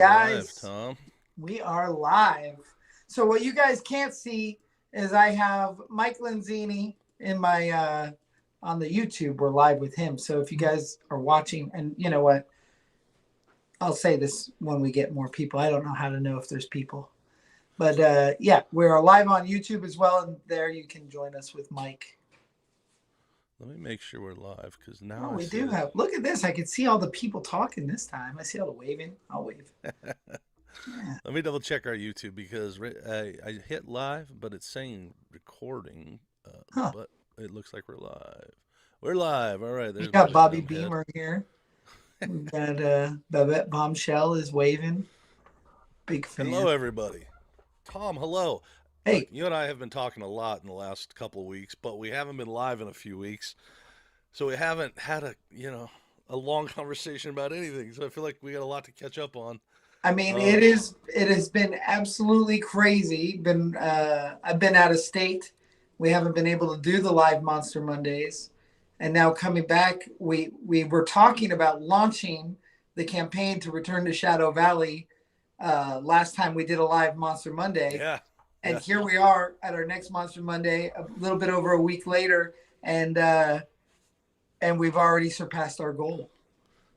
Live, Guys, Tom. we are live. So what you guys can't see is I have Mike Lenzini in my on the YouTube. We're live with him. So if you guys are watching, and you know what, I'll say this when we get more people. I don't know how to know if there's people, but yeah, we're live on YouTube as well, and there you can join us with Mike. Let me make sure we're live because now Oh, I we see do that. have. Look at this. I can see all the people talking this time. I see all the waving. I'll wave. Yeah. Let me double check our YouTube because I hit live, but it's saying recording, Huh. but it looks like we're live. We're live. All right, We there's my got big Bobby dumb head. Beamer here. We've got Babette Bombshell is waving. Big Hello, fan. everybody. Tom, hello. Look, Hey, you and I have been talking a lot in the last couple of weeks, but we haven't been live in a few weeks. So we haven't had a long conversation about anything. So I feel like we got a lot to catch up on. I mean Um, it has been absolutely crazy. Been I've been out of state. We haven't been able to do the live Monster Mondays. And now coming back, we were talking about launching the campaign to return to Shadow Valley last time we did a live Monster Monday. yeah, And yeah. here we are at our next Monster Monday, a little bit over a week later, and we've already surpassed our goal.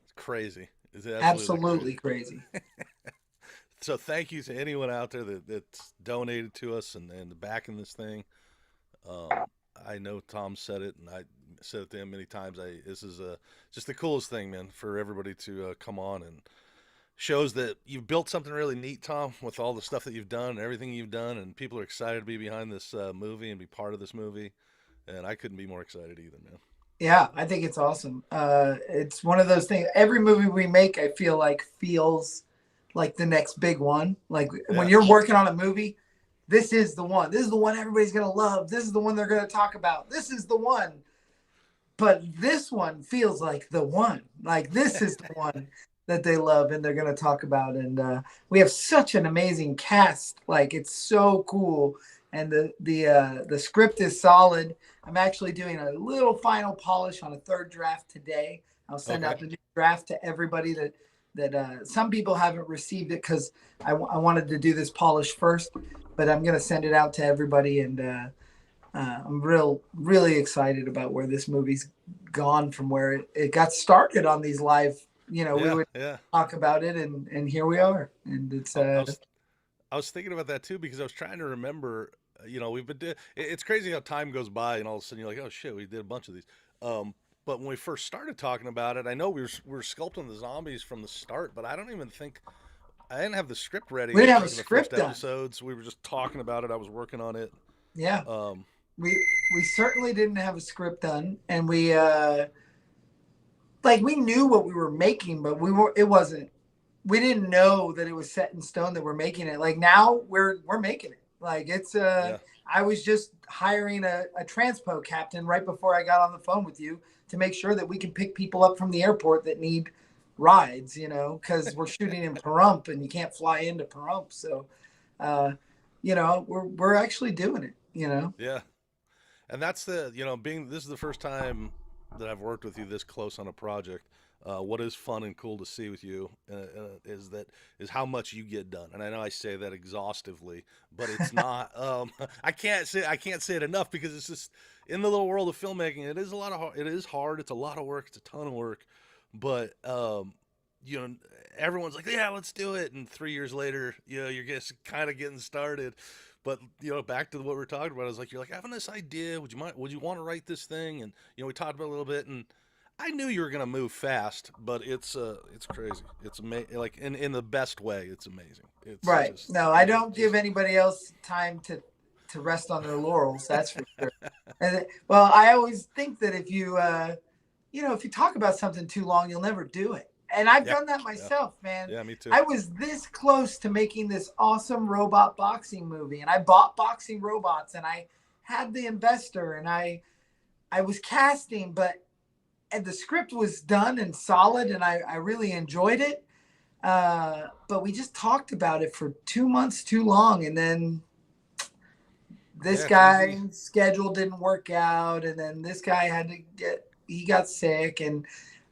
It's crazy. It's absolutely Absolutely crazy. crazy. So thank you to anyone out there that's donated to us and backing this thing. Um, I know Tom said it, and I said it to him many times. This is just the coolest thing, man, for everybody to come on and shows that you've built something really neat, Tom, with all the stuff that you've done and everything you've done, and people are excited to be behind this movie and be part of this movie. And I couldn't be more excited either, man. Yeah, I think it's awesome. It's one of those things. Every movie we make, I feel like feels like the next big one. Like when Yeah, you're working on a movie, this is the one. This is the one everybody's gonna love. This is the one they're gonna talk about. This is the one. But this one feels like the one. Like this is the one that they love and they're going to talk about. And we have such an amazing cast. Like it's so cool, and the script is solid. I'm actually doing a little final polish on a third draft today. I'll send okay. out the new draft to everybody that some people haven't received it because I wanted to do this polish first, but I'm going to send it out to everybody, and I'm really excited about where this movie's gone from where it got started on these live. We Yeah, would yeah. talk about it, and here we are, and it's I was I was thinking about that too because I was trying to remember. We've been. It's crazy how time goes by, and all of a sudden you're like, oh shit, we did a bunch of these. Um, but when we first started talking about it, I know we were sculpting the zombies from the start, but I don't even think I didn't have the script we ready. I didn't have a think in the first script done. episodes we were just talking about it. I was working on it. Yeah, Um, we certainly didn't have a script done, and we like we knew what we were making, but it wasn't. We didn't know that it was set in stone that we're making it. Like now we're making it. Like it's yeah, I was just hiring a transpo captain right before I got on the phone with you to make sure that we can pick people up from the airport that need rides, because we're shooting in Pahrump and you can't fly into Pahrump. So uh, we're actually doing it. yeah. And that's being this is the first time that I've worked with you this close on a project. What is fun and cool to see with you is how much you get done. And I know I say that exhaustively, but it's not. I can't say it enough because it's just in the little world of filmmaking. It is a lot of it is hard. It's a lot of work. It's a ton of work, but you know everyone's like, yeah, let's do it. And 3 years later, you're just kind of getting started. But back to what we're talking about, is like you're like having this idea. Would you want to write this thing? And we talked about it a little bit, and I knew you were gonna move fast, but it's crazy. It's like in the best way. It's amazing. It's Right. just No, I you know don't give just anybody else time to rest on their laurels. That's for sure. And well, I always think that if you talk about something too long, you'll never do it. And I've yeah, done that yeah, myself, man. yeah. Me too. I was this close to making this awesome robot boxing movie, and I bought boxing robots, and I had the investor, and I was casting, and the script was done and solid, and I really enjoyed it. But we just talked about it for 2 months too long, and then this Yeah, it's easy. guy's schedule didn't work out, and then this guy he got sick, and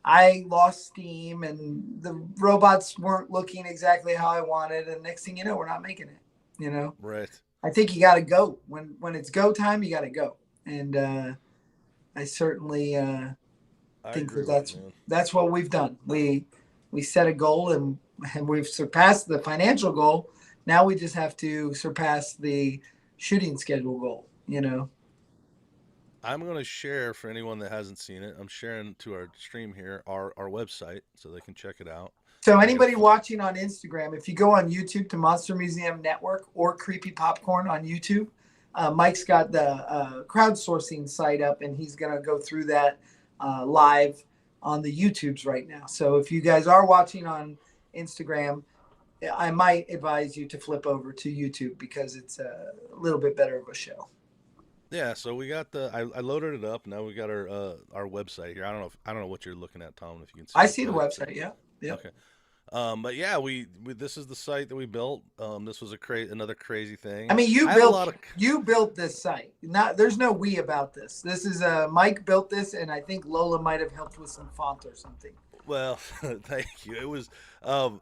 I lost steam and the robots weren't looking exactly how I wanted. And next thing you know, we're not making it, you know? Right. I think you got to go when it's go time, you got to go. And, I certainly, I think agree that with you, man. that's what we've done. We set a goal and we've surpassed the financial goal. Now we just have to surpass the shooting schedule goal, you know. I'm going to share for anyone that hasn't seen it. I'm sharing to our stream here our website so they can check it out. So And you can anybody watching on Instagram, if you go on YouTube to Monster Museum Network or Creepy Popcorn on YouTube, Mike's got the crowdsourcing site up, and he's going to go through that live on the YouTubes right now. So if you guys are watching on Instagram, I might advise you to flip over to YouTube because it's a little bit better of a show. Yeah, so we got I loaded it up. Now we got our website here. I don't know what you're looking at, Tom, if you can see I it, see the but website. Yeah. Yep. okay. But yeah, we this is the site that we built. This was another crazy thing. I mean, I have a lot of you built this site. Not there's no we about this. This is Mike built this, and I think Lola might have helped with some font or something. well, thank you. It was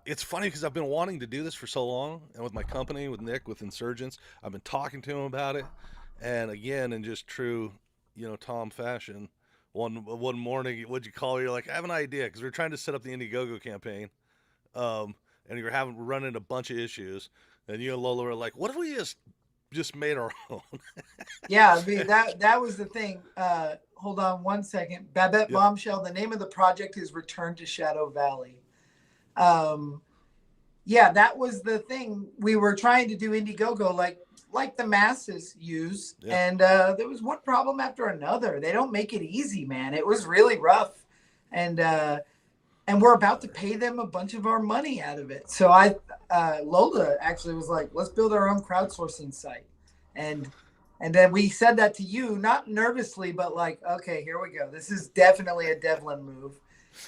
it's funny because I've been wanting to do this for so long, and with my company, with Nick, with Insurgents, I've been talking to him about it, and again, in just true, Tom fashion. One morning, what'd you call it? You're like, I have an idea because we're trying to set up the Indiegogo campaign, and we're running a bunch of issues, and you and Lola were like, "What if we just made our own?" Yeah, I mean that was the thing. Hold on one second. Babette Yep. Bombshell. The name of the project is Return to Shadow Valley. Um, yeah, that was the thing. We were trying to do Indiegogo like the masses use, Yep. and there was one problem after another. They don't make it easy, man. It was really rough, and we're about to pay them a bunch of our money out of it. So Lola actually was like, let's build our own crowdsourcing site. And then we said that to you, not nervously, but like, okay, here we go. This is definitely a Devlin move.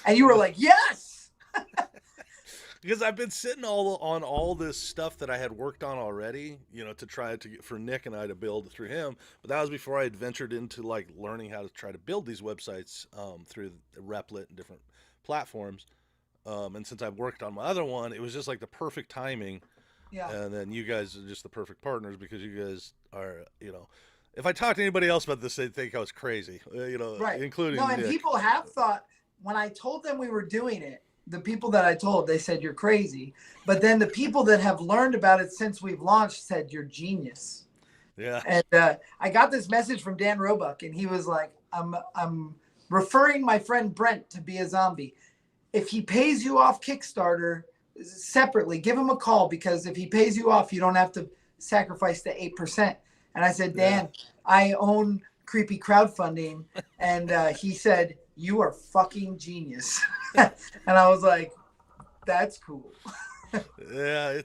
And you were like, yes. Because I've been sitting on all this stuff that I had worked on already, to try to get for Nick and I to build through him. But that was before I had ventured into like learning how to try to build these websites through Replit and different platforms. And since I've worked on my other one, it was just like the perfect timing. Yeah. And then you guys are just the perfect partners because you guys are, if I talk to anybody else about this, they'd think I was crazy, Right. including No, and Nick. people have thought when I told them we were doing it, the people that I told, they said you're crazy. But then the people that have learned about it since we've launched said you're genius. Yeah. And I got this message from Dan Roebuck, and he was like, I'm referring my friend Brent to be a zombie. If he pays you off Kickstarter separately, give him a call, because if he pays you off, you don't have to sacrifice the 8%. And I said, Dan, I own Creepy Crowdfunding. And he said, you are fucking genius. And I was like, that's cool. Yeah,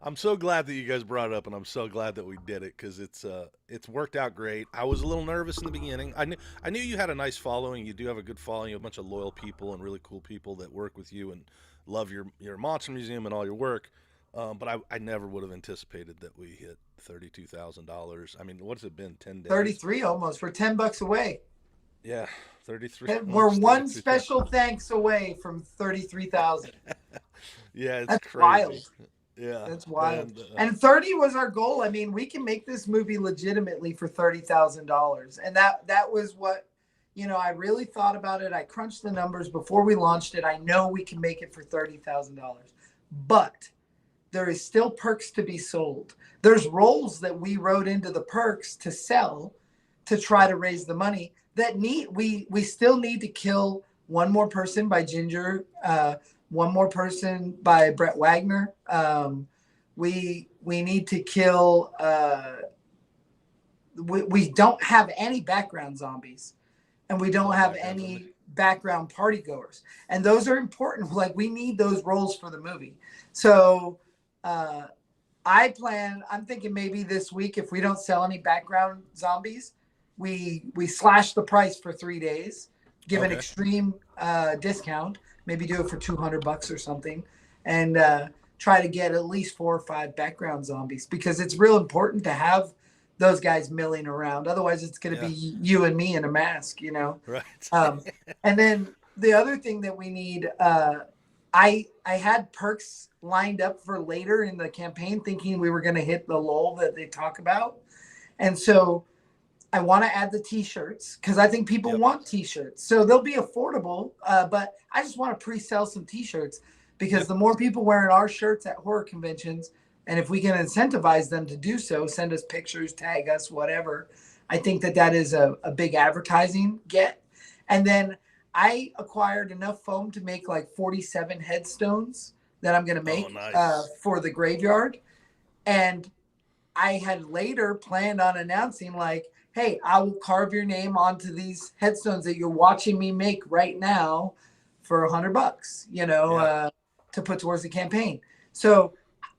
I'm so glad that you guys brought it up, and I'm so glad that we did it because it's worked out great. I was a little nervous in the beginning. I knew you had a nice following. You do have a good following. You have a bunch of loyal people and really cool people that work with you and love your Monster Museum and all your work. But I never would have anticipated that we hit $32,000. I mean, what's it been? 10 days? 33 almost. We're $10 away. Yeah, 33. We're one special thanks away from 33,000. Yeah, it's That's crazy. wild. Yeah, That's wild. And, And 30 was our goal. I mean, we can make this movie legitimately for $30,000. And that was what, I really thought about it. I crunched the numbers before we launched it. I know we can make it for $30,000. But there is still perks to be sold. There's roles that we wrote into the perks to sell to try to raise the money that we still need to kill one more person by Ginger, one more person by Brett Wagner. We need to kill. We don't have any background zombies, and we don't have any background party goers, and those are important. Like, we need those roles for the movie. So I'm thinking maybe this week, if we don't sell any background zombies, we slash the price for 3 days, give an extreme discount, maybe do it for $200 or something, and try to get at least 4 or 5 background zombies, because it's real important to have those guys milling around. Otherwise, it's going to be you and me in a mask, Right. and then the other thing that we need, I had perks lined up for later in the campaign, thinking we were going to hit the lull that they talk about, and so I want to add the t-shirts because I think people Yep. want t-shirts. So they'll be affordable, but I just want to pre-sell some t-shirts because Yeah. the more people wearing our shirts at horror conventions, and if we can incentivize them to do so, send us pictures, tag us, whatever, I think that that is a big advertising get. And then I acquired enough foam to make like 47 headstones that I'm going to Oh, make nice. for the graveyard. And I had later planned on announcing, like, hey, I will carve your name onto these headstones that you're watching me make right now for $100, Yeah. to put towards the campaign. So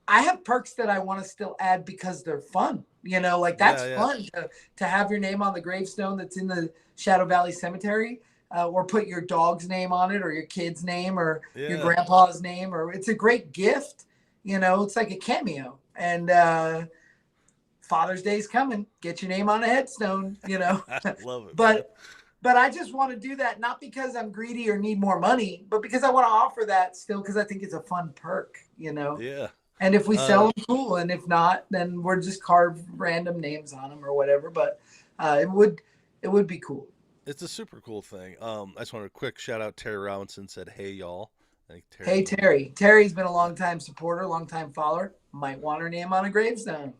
I have perks that I want to still add because they're fun. Like that's Yeah. Yeah. fun to have your name on the gravestone that's in the Shadow Valley Cemetery, or put your dog's name on it, or your kid's name, or your Yeah. grandpa's name, or it's a great gift. It's like a cameo. And Father's Day's coming. Get your name on a headstone, I love it, man. but but I just want to do that not because I'm greedy or need more money, but because I want to offer that still because I think it's a fun perk. Yeah. And if we sell Uh, them, cool. And if not, then we're just carve random names on them or whatever. But it would be cool. it's a super cool thing. I just want a quick shout out. Terry Robinson said, "Hey y'all." I think Hey Terry's one of Terry. Terry's been a long time supporter, long time follower. Might want her name on a gravestone.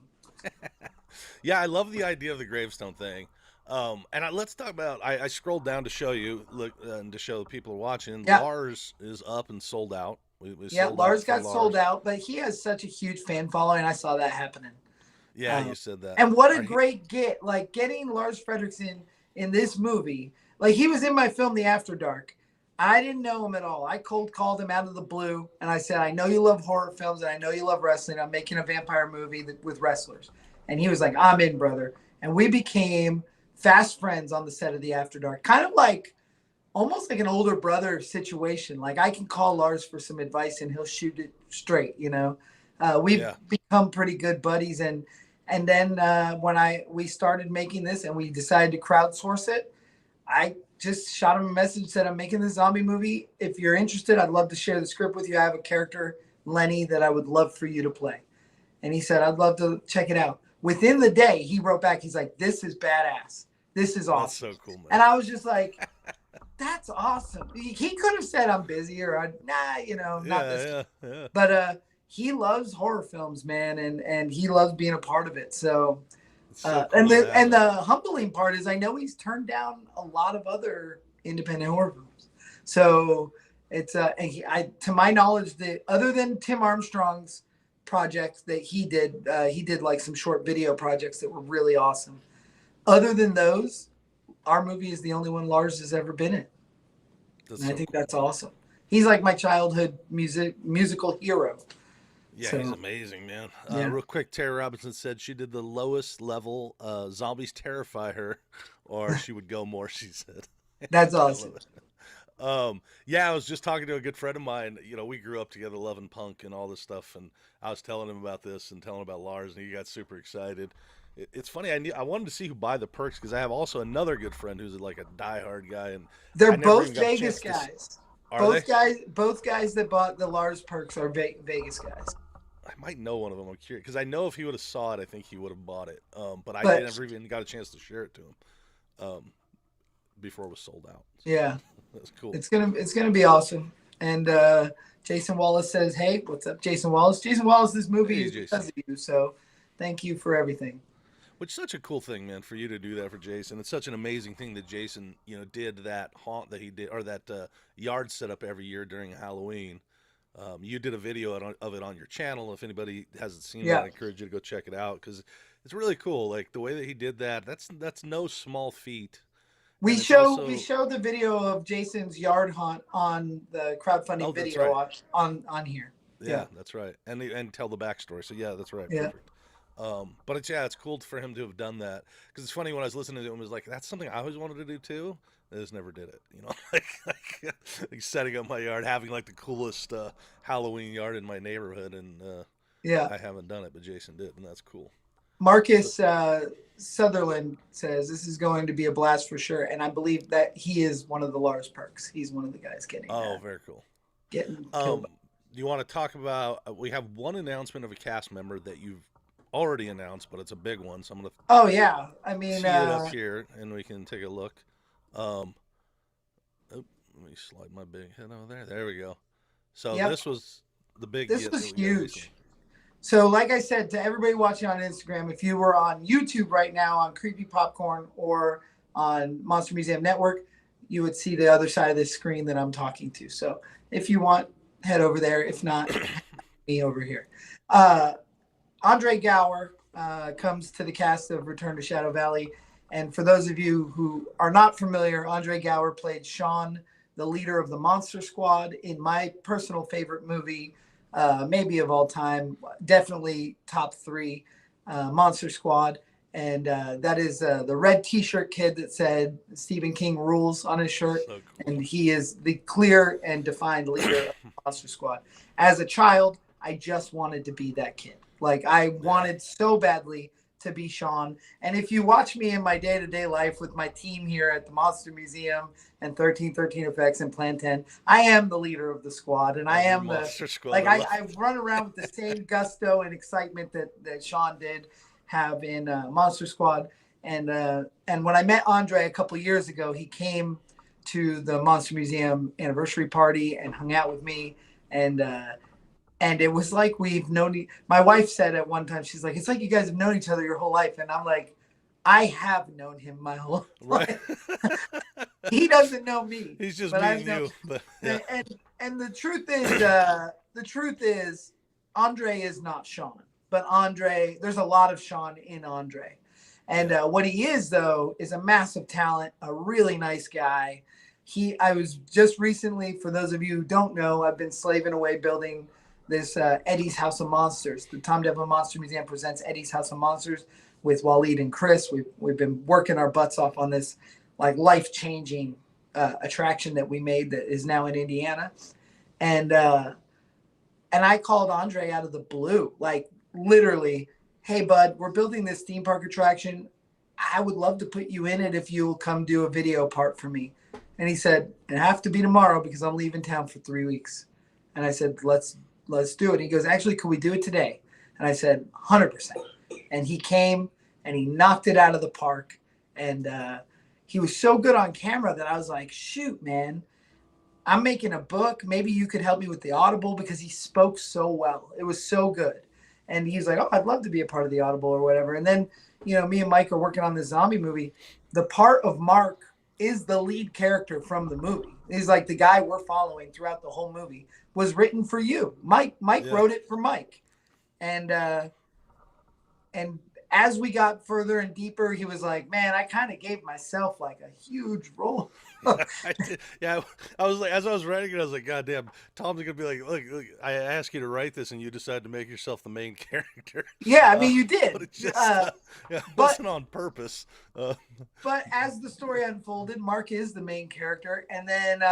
Yeah, I love the idea of the gravestone thing. Let's talk about. I scrolled down to show you, look, and to show the people who are watching. Yeah. Lars is up and sold out. We Yeah, sold out Lars for got sold Lars. out, but he has such a huge fan following. I saw that happening. Yeah, you Um, said that. and what a Are he, great get! Like getting Lars Fredrickson in this movie. Like he was in my film The After Dark. I didn't know him at all. I cold called him out of the blue, and I said, "I know you love horror films, and I know you love wrestling. I'm making a vampire movie with wrestlers." And he was like, "I'm in, brother." And we became fast friends on the set of The After Dark. Kind of like almost like an older brother situation. Like I can call Lars for some advice, and he'll shoot it straight. We've yeah, become pretty good buddies, and then when we started making this and we decided to crowdsource it, I just shot him a message, said, I'm making this zombie movie. If you're interested, I'd love to share the script with you. I have a character, Lenny, that I would love for you to play. And he said, I'd love to check it out. Within the day, he wrote back, he's like, this is badass. This is that's awesome. so cool, man. And I was just like, that's awesome. He could have said I'm busy or not this. Yeah, yeah, yeah. But he loves horror films, man, and he loves being a part of it. So It's so and cool to the have and him. the humbling part is I know he's turned down a lot of other independent horror films. So it's to my knowledge, that other than Tim Armstrong's projects that he did like some short video projects that were really awesome. Other than those, our movie is the only one Lars has ever been in, That's and I so think cool, that's man. awesome. He's like my childhood musical hero. Yeah, he's So amazing, man. yeah, Real quick, Terry Robinson said she did the lowest level. Zombies terrify her, or she would go more. She said, that's "I awesome. love it." Yeah, I was just talking to a good friend of mine. We grew up together, loving punk and all this stuff, and I was telling him about this and telling him about Lars, and he got super excited. It's funny. I wanted to see who buy the perks because I have also another good friend who's like a diehard guy, and They're I never even both got a Vegas chance to. guys. Are they? Both guys that bought the Lars perks are Vegas guys. I might know one of them. I'm curious because I know if he would have saw it, I think he would have bought it. But I But never even got a chance to share it to him before it was sold out. So yeah, that's cool. it's gonna be awesome. And Jason Wallace says, "Hey, what's up, Jason Wallace? Jason Wallace, this movie Hey, is Jason. because of you. So thank you for everything." Which is such a cool thing, man, for you to do that for Jason. It's such an amazing thing that Jason, did that haunt that he did, or that yard setup every year during Halloween. You did a video of it on your channel. If anybody hasn't seen that, Yeah, I encourage you to go check it out because it's really cool. Like the way that he did that, that's no small feat, we and it's show we also show the video of Jason's yard hunt on the oh, crowdfunding that's video right. on here. Yeah, Yeah, that's right. And tell the backstory. So yeah, that's right. yeah. Perfect. But it's cool for him to have done that because it's funny when I was listening to him, it was like that's something I always wanted to do too. I just never did it, like setting up my yard, having like the coolest Halloween yard in my neighborhood, and Yeah. I haven't done it, but Jason did, and that's cool. So, Marcus Sutherland says this is going to be a blast for sure, and I believe that he is one of the Lars Perks. He's one of the guys oh, very cool. getting killed. Um, you want to talk about? We have one announcement of a cast member that you've already announced, but it's a big one. So I'm gonna Oh yeah, I mean, tee it up here, and we can take a look. Um, oh, let me slide my big head over there. There we go. So yep, this was the big this get was that we got recently. huge. So, like I said to everybody watching on Instagram, if you were on YouTube right now on Creepy Popcorn or on Monster Museum Network, you would see the other side of this screen that I'm talking to. So, if you want, head over there. If not, me over here. Uh, Andre Gower comes to the cast of Return to Shadow Valley. And for those of you who are not familiar, Andre Gower played Sean, the leader of the Monster Squad, in my personal favorite movie, maybe of all time, definitely top three, Monster Squad. And that is the red T-shirt kid that said Stephen King rules on his shirt. So cool. And he is the clear and defined leader of the Monster Squad. As a child, I just wanted to be that kid. Like I wanted so badly to be Sean. And if you watch me in my day-to-day life with my team here at the Monster Museum and 1313 Effects and Plan 10, I am the leader of the squad. And I am the Monster Squad. like I run around with the same gusto and excitement that Sean did have in Monster Squad. And when I met Andre a couple of years ago, he came to the Monster Museum anniversary party and hung out with me. And it was like we've known. My wife said at one time, she's like, "It's like you guys have known each other your whole life." And I'm like, "I have known him my whole life. Right. He doesn't know me. He's just but meeting you. But yeah. And the truth is, Andre is not Sean, but Andre. There's a lot of Sean in Andre, and what he is though is a massive talent, a really nice guy. I was just recently, for those of you who don't know, I've been slaving away building this Eddie's House of Monsters. The Tom Devlin Monster Museum presents Eddie's House of Monsters with Waleed and Chris. We've been working our butts off on this like life-changing attraction that we made that is now in Indiana. And I called Andre out of the blue, like literally, "Hey bud, we're building this theme park attraction. I would love to put you in it if you'll come do a video part for me." And he said, "It have to be tomorrow because I'm leaving town for 3 weeks." And I said, let's do it. He goes, "Actually, could we do it today?" And I said, 100%. And he came and he knocked it out of the park. And he was so good on camera that I was like, shoot, man, I'm making a book. Maybe you could help me with the Audible, because he spoke so well. It was so good. And he's like, "Oh, I'd love to be a part of the Audible," or whatever. And then, me and Mike are working on this zombie movie. The part of Mark is the lead character from the movie. He's like the guy we're following throughout the whole movie. Was written for you. Mike wrote it for Mike. And as we got further and deeper, he was like, "Man, I kind of gave myself like a huge role." I did. Yeah, I was like, as I was writing it, I was like, "God damn, Tom's gonna be like, look, I asked you to write this, and you decided to make yourself the main character." Yeah, I mean, you did. But it just, it but- wasn't on purpose. But as the story unfolded, Mark is the main character, and then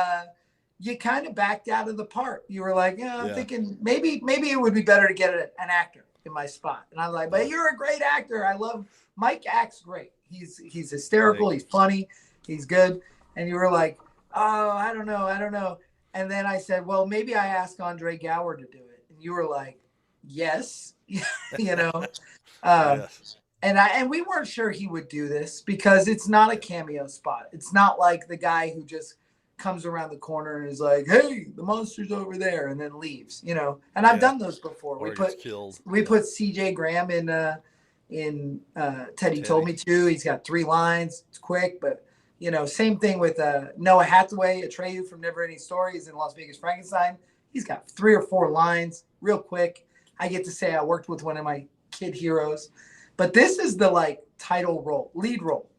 you kind of backed out of the part. You were like, "Yeah, I'm thinking maybe it would be better to get an actor in my spot." And I'm like, "But you're a great actor. I love Mike. Acts great. He's hysterical. He's funny. He's good." And you were like, "Oh, I don't know." And then I said, "Well, maybe I ask Andre Gower to do it." And you were like, "Yes," Yes. And we weren't sure he would do this because it's not a cameo spot. It's not like the guy who just comes around the corner and is like, "Hey, the monster's over there," and then leaves, And I've done those before. Or gets killed. We put CJ Graham in Teddy Told Me To. He's got 3 lines. It's quick, but same thing with Noah Hathaway, Atreyu from Never Ending Stories in Las Vegas Frankenstein. He's got 3 or 4 lines, real quick. I get to say I worked with one of my kid heroes. But this is the like title role, lead role,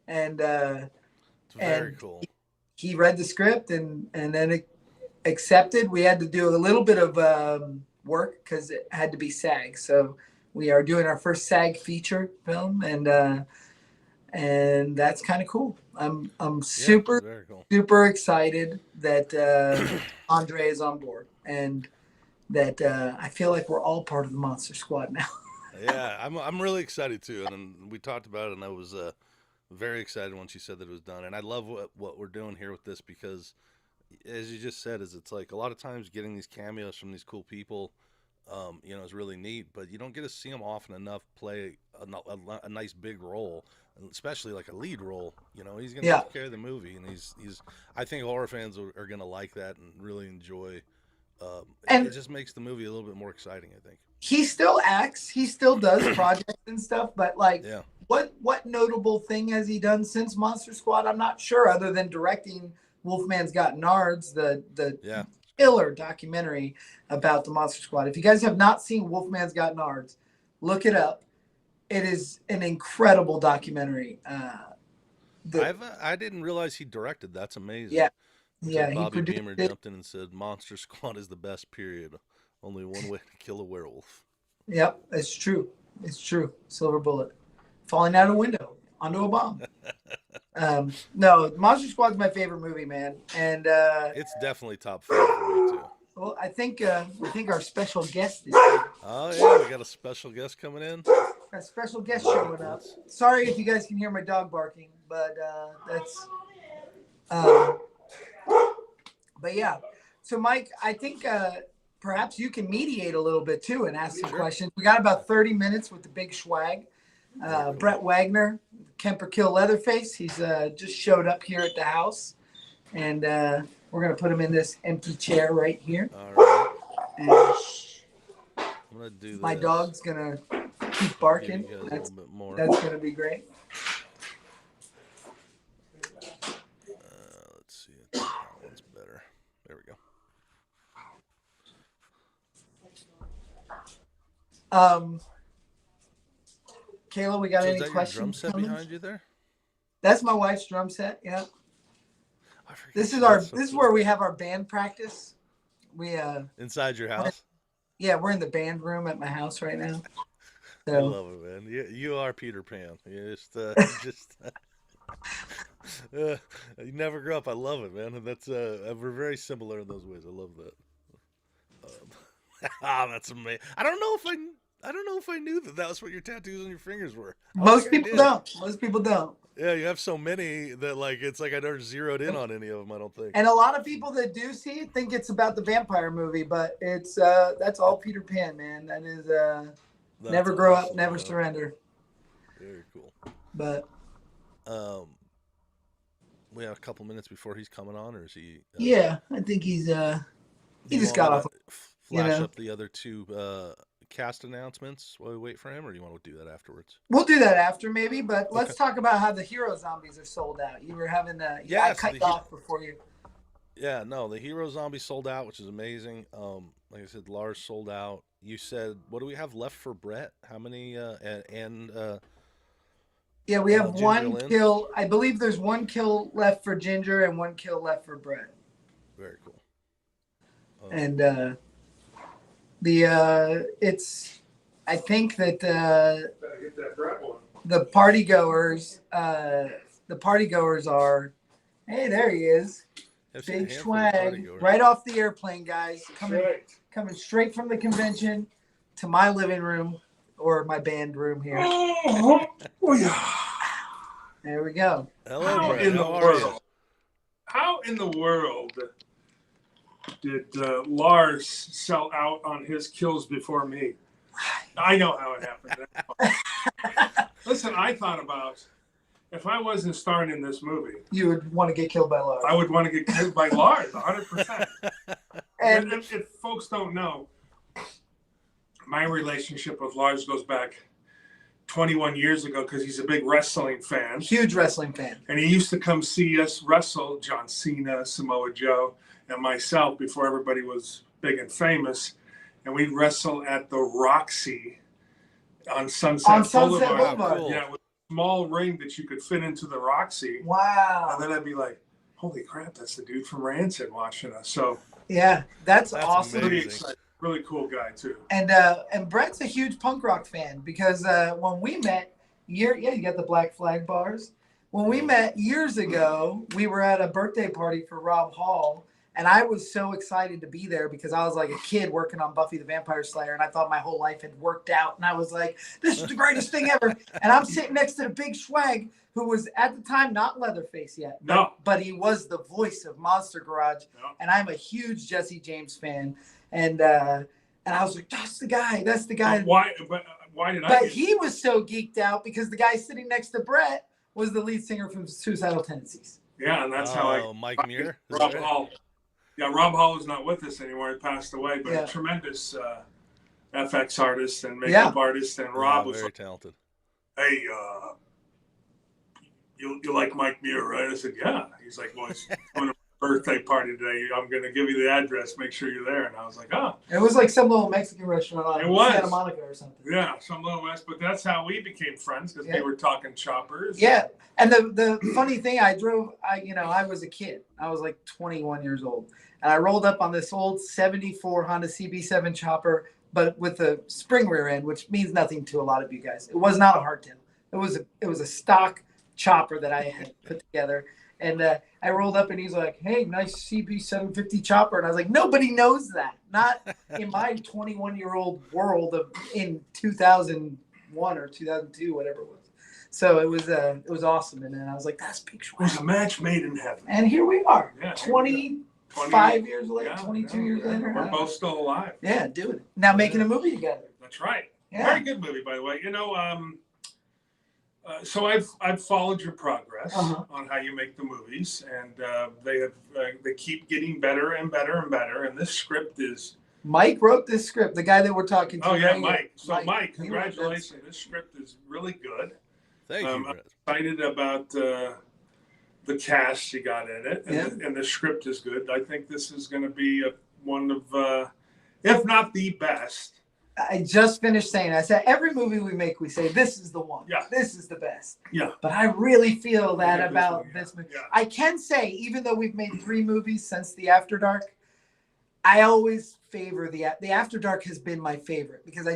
and It's very cool. He read the script and then it accepted. We had to do a little bit of work because it had to be SAG. So we are doing our first SAG feature film, and that's kind of cool. I'm super super excited that Andre is on board, and that I feel like we're all part of the Monster Squad now. Yeah, I'm really excited too, and we talked about it, and I was very excited when she said that it was done. And I love what we're doing here with this because, as you just said, is it's like a lot of times getting these cameos from these cool people, is really neat. But you don't get to see them often enough play a nice big role, and especially like a lead role. He's gonna Yeah. take care of the movie, and he's. I think horror fans are gonna like that and really enjoy. It And just makes the movie a little bit more exciting, I think. he still acts, he still does projects and stuff, but like Yeah. what notable thing has he done since Monster Squad? I'm not sure, other than directing Wolfman's Got Nards, the Yeah. killer documentary about the Monster Squad. If you guys have not seen Wolfman's Got Nards, look it up. It is an incredible documentary. I didn't realize he directed. That's amazing. Yeah, Looks yeah, like he Bobby produced Beamer it. jumped in and said, "Monster Squad is the best. Period. Only one way to kill a werewolf." Yep, it's true. It's true. Silver bullet falling out a window onto a bomb. No, Monster Squad's my favorite movie, man. And It's definitely top 5 for me too. well, I think our special guest is here. Oh yeah, we got a special guest coming in. A special guest showing up. Sorry if you guys can hear my dog barking, but that's. But yeah, so Mike, I think perhaps you can mediate a little bit too and ask some questions. We got about 30 minutes with the big swag. Brett Wagner, Kemper Kill Leatherface. He's just showed up here at the house, and we're gonna put him in this empty chair right here. All right. And I'm gonna do this. my dog's gonna keep barking. Give you guys a little bit more. That's gonna be great. Let's see. That one's better. There we go. Kayla, we got So is any that your questions? drum set coming? behind you there? That's my wife's drum set. Yeah. I forget. This is That's so this is cool. where we have our band practice. We Inside your house. yeah, we're in the band room at my house right now. I So love it, man. You are Peter Pan. You just you never grow up. I love it, man. And that's we're very similar in those ways. I love that. That's amazing. I don't know if I knew that was what your tattoos on your fingers were. I don't most think I people did. don't. Most people don't. Yeah, you have so many that it's like I never zeroed in on any of them. I don't think. And a lot of people that do see it think it's about the vampire movie, but it's that's all Peter Pan, man. That is That's never grow up, awesome, never man. surrender. Very cool. But We have a couple minutes before he's coming on, or is he? yeah, I think he's he Do you just want got me off. to Flash know. up the other two cast announcements while we wait for him, or do you want to do that afterwards? We'll do that after maybe, but let's talk about how the hero zombies are sold out. You were having I Yes, cut you off before you. Yeah, no, the Hero Zombie sold out, which is amazing. Like I said, Lars sold out. You said, what do we have left for Brett? How many? Yeah, we have Ginger one Lynn? kill. I believe there's one kill left for Ginger and one kill left for Brett. Very cool. And it's I think that the party goers are, hey, there he is. I've seen a Big handful of swag partygoers. right off the airplane, guys. Coming straight from the convention to my living room or my band room here. There we go. Hello, How Brett. in the How are you? world? How in the world did Lars sell out on his kills before me? I know how it happened. Listen, I thought about if I wasn't starring in this movie, You would want to get killed by Lars. I would want to get killed by Lars, 100%. And if folks don't know, my relationship with Lars goes back 21 years ago because he's a big wrestling fan. huge wrestling fan. And he used to come see us wrestle, John Cena, Samoa Joe, and myself before everybody was big and famous. And we'd wrestle at the Roxy on Sunset Boulevard. Cool. Yeah, with a small ring that you could fit into the Roxy. Wow. And then I'd be like, holy crap, that's the dude from Rancid watching us. So Yeah, that's awesome. pretty amazing. excited. Really cool guy, too. And Brett's a huge punk rock fan because when we met you got the Black Flag bars. When we met years ago, we were at a birthday party for Rob Hall And I was so excited to be there because I was like a kid working on Buffy the Vampire Slayer, and I thought my whole life had worked out. And I was like, this is the greatest thing ever. And I'm sitting next to the big swag who was at the time not Leatherface yet. But he was the voice of Monster Garage. No. And I'm a huge Jesse James fan. And I was like, that's the guy. That's the guy. Why did I? But he was so geeked out because the guy sitting next to Brett was the lead singer from Suicidal Tendencies. Yeah, and that's how Mike Muir? Rob Hall. Yeah, Rob Hall is not with us anymore. He passed away, but a tremendous FX artist and makeup artist. And Rob was very talented. Hey, you like Mike Muir, right? I said, yeah. He's like, well, it's going to my birthday party today. I'm going to give you the address. Make sure you're there. And I was like, oh. It was like some little Mexican restaurant on Santa Monica or something. Yeah, some little West. But that's how we became friends because we were talking choppers. Yeah. And the funny thing, I was a kid. I was like 21 years old. And I rolled up on this old 74 Honda CB7 chopper, but with a spring rear end, which means nothing to a lot of you guys. It was not a hardtail. It was a stock chopper that I had put together. And I rolled up and he's like, hey, nice CB750 chopper. And I was like, nobody knows that. Not in my 21-year-old world in 2001 or 2002, whatever it was. So it was awesome. And then I was like, that's big swag. It was a match made in heaven. And here we are, 25 years later, 22 years later. We're both still alive. Yeah, doing it. Now making a movie together. That's right. Yeah. Very good movie, by the way. So I've followed your progress on how you make the movies, and they keep getting better and better and better. And this script is. Mike wrote this script. The guy that we're talking to. Oh yeah, Mike. So Mike, congratulations. This script is really good. Thank you. I'm excited about the cast you got in it, and the script is good. I think this is going to be one of, if not the best. I just finished saying, I said, every movie we make, we say, this is the one. Yeah. This is the best. Yeah. But I really feel that about this movie. Yeah. I can say, even though we've made 3 movies since The After Dark, I always favor the After Dark has been my favorite because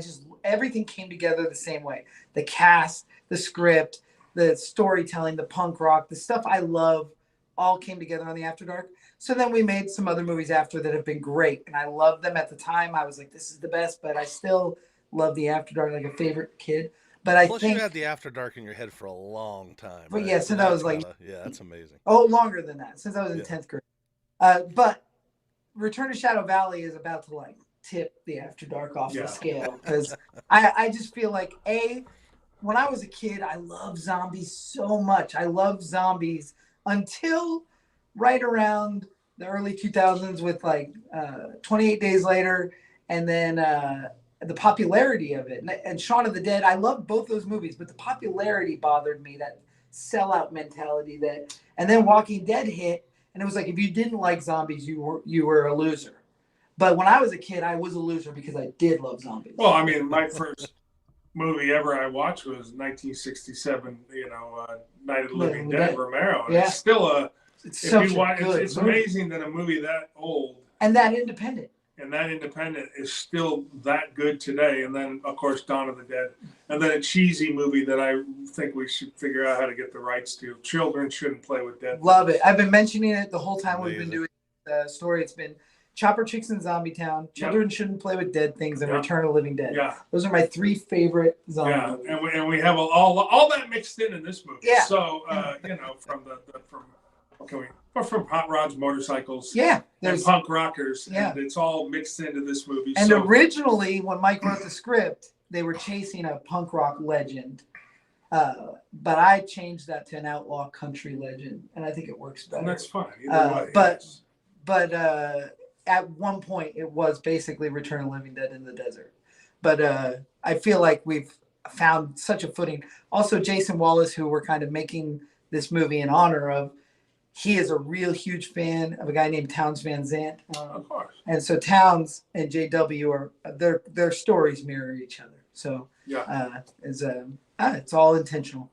everything came together the same way. The cast, the script, the storytelling, the punk rock, the stuff I love all came together on The After Dark. So then we made some other movies after that have been great. And I loved them at the time. I was like, this is the best, but I still love The After Dark like a favorite kid. But I think you had The After Dark in your head for a long time. But right? Since I was like, that's amazing. Oh, longer than that, since I was in 10th grade. But Return to Shadow Valley is about to like tip The After Dark off the scale because I just feel like when I was a kid, I loved zombies so much. I loved zombies until right around the early 2000s with like 28 Days Later, and then the popularity of it. And Shaun of the Dead, I love both those movies, but the popularity bothered me, that sellout mentality and then Walking Dead hit, and it was like, if you didn't like zombies, you were a loser. But when I was a kid, I was a loser because I did love zombies. Well, I mean, my first movie ever I watched was 1967, Night of the Living Dead, Romero. And it's still it's amazing that a movie that old and that independent is still that good today. And then, of course, Dawn of the Dead, and then a cheesy movie that I think we should figure out how to get the rights to. Children Shouldn't Play with Dead. Love it. I've been mentioning it the whole time we've been doing the story. It's been Chopper Chicks in Zombie Town, Children Shouldn't Play with Dead Things, and Return of the Living Dead. Yeah. Those are my 3 favorite zombie movies. And we have all that mixed in this movie. Yeah. So, from hot rods, motorcycles, and punk rockers, and it's all mixed into this movie. And originally, when Mike wrote the script, they were chasing a punk rock legend, but I changed that to an outlaw country legend, and I think it works better. And that's fine. But at one point, it was basically Return of the Living Dead in the desert. But I feel like we've found such a footing. Also, Jason Wallace, who we're kind of making this movie in honor of, he is a real huge fan of a guy named Townes Van Zandt. Of course. And so Townes and JW their stories mirror each other. So it's all intentional.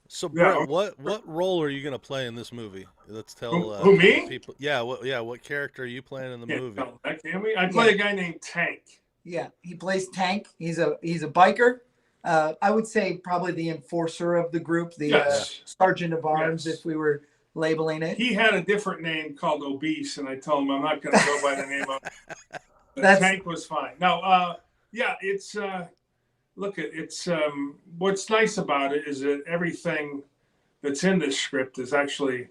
So Brett, what role are you going to play in this movie? Let's tell who me? People. What character are you playing in the movie? I play a guy named Tank. Yeah, he plays Tank. He's a biker. I would say probably the enforcer of the group, the sergeant of arms, if we were labeling it. He had a different name called Obese, and I told him I'm not going to go by the name of the That's- Tank was fine. No, yeah, it's look at it's what's nice about it is that everything that's in this script is actually,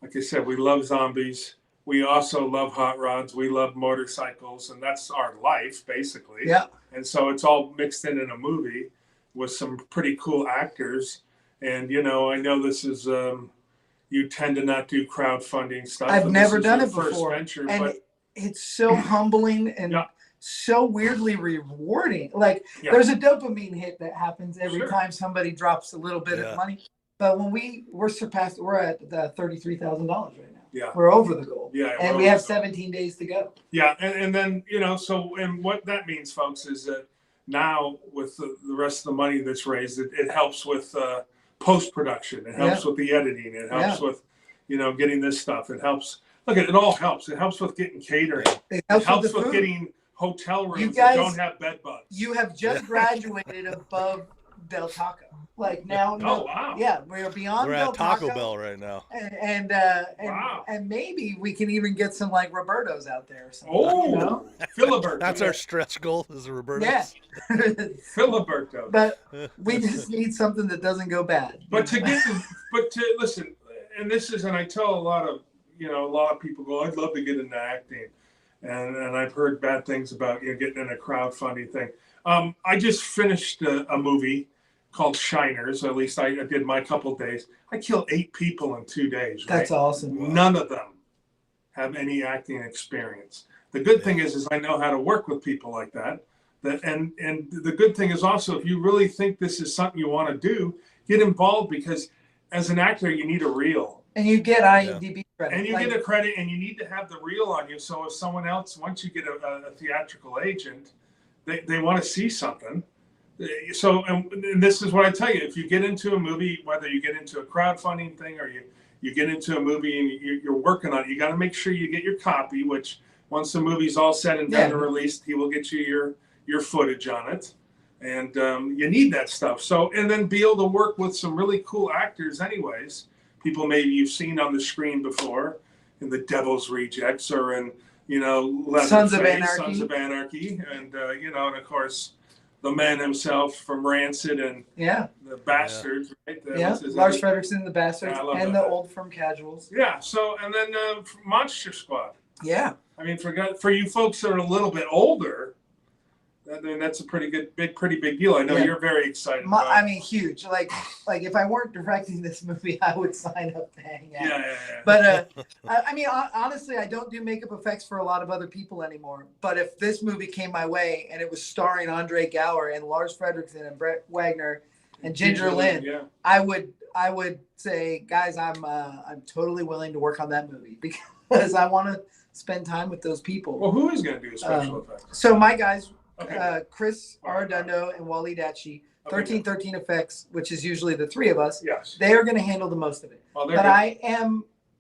like I said, we love zombies. We also love hot rods. We love motorcycles, and that's our life basically. Yeah. And so it's all mixed in a movie with some pretty cool actors. And you know, I know this is you tend to not do crowdfunding stuff. I've and never this is done your it first before, venture, and but it's so humbling and Yeah. so weirdly rewarding. Like Yeah. there's a dopamine hit that happens every Sure. time somebody drops a little bit Yeah. of money. But when we're at the $33,000 right now. Yeah. We're over the goal. Yeah, And we're we have over the goal. 17 days to go. Yeah, and then you know, so and what that means, folks, is that now with the rest of the money that's raised, it helps with post production. It helps with the editing. It helps with, you know, getting this stuff. It helps. Look, it all helps. It helps with getting catering. It It helps with the with food. getting hotel rooms You that guys- don't have bed bugs. You have just graduated above Del Taco. Like now, Oh, wow. Yeah, we're beyond We're Del at Taco Taco. Bell right now. And Wow. and maybe we can even get some like Roberto's out there or something. Oh, you know? Filiberto. That's our stretch goal is the Roberto. Yeah. Filiberto. But we just need something that doesn't go bad. But to listen, and this is, and I tell a lot of people go, I'd love to get into acting, and I've heard bad things about getting in a crowdfunding thing. I just finished a movie called Shiners. At least I did my couple days. I killed 8 people in 2 days. Right? That's awesome. None of them have any acting experience. The good thing is I know how to work with people like that. And the good thing is also, if you really think this is something you want to do, get involved, because as an actor, you need a reel. And you get IMDb credit. And you get a credit, and you need to have the reel on you. So if someone else, once you get a theatrical agent, they want to see something. So, and this is what I tell you, if you get into a movie, whether you get into a crowdfunding thing or you get into a movie and you're working on it, you got to make sure you get your copy, which once the movie's all said and done and released, he will get you your footage on it. And you need that stuff. So, and then be able to work with some really cool actors anyways. People maybe you've seen on the screen before in The Devil's Rejects or in, Sons of Anarchy. And, and of course, the man himself from Rancid and the Bastards, right? Lars Fredrickson, the Bastards, and the old from Casuals. Yeah. So, and then Monster Squad. Yeah. I mean, for you folks that are a little bit older, I mean, that's a pretty big deal. I know you're very excited. I mean, huge. Like if I weren't directing this movie, I would sign up to hang out. Yeah. But I mean, honestly, I don't do makeup effects for a lot of other people anymore. But if this movie came my way and it was starring Andre Gower and Lars Fredrickson and Brett Wagner and Ginger Lynn, I would say, guys, I'm totally willing to work on that movie because I want to spend time with those people. Well, who is going to do special effects? So my guys. Okay. Chris Arredondo and Waleed Atchi, 1313 Effects, which is usually the three of us. Yes. They are going to handle the most of it. Well, but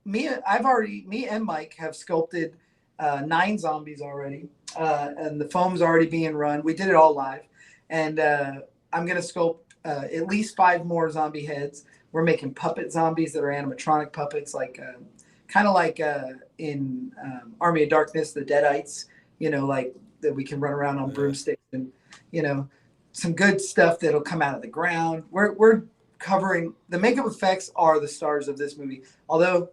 me and Mike have sculpted 9 zombies already, and the foam's already being run. We did it all live, and I'm going to sculpt at least 5 more zombie heads. We're making puppet zombies that are animatronic puppets, like kind of like in Army of Darkness, the Deadites. Like. That we can run around on broomsticks and, some good stuff that'll come out of the ground. We're covering the makeup effects are the stars of this movie. Although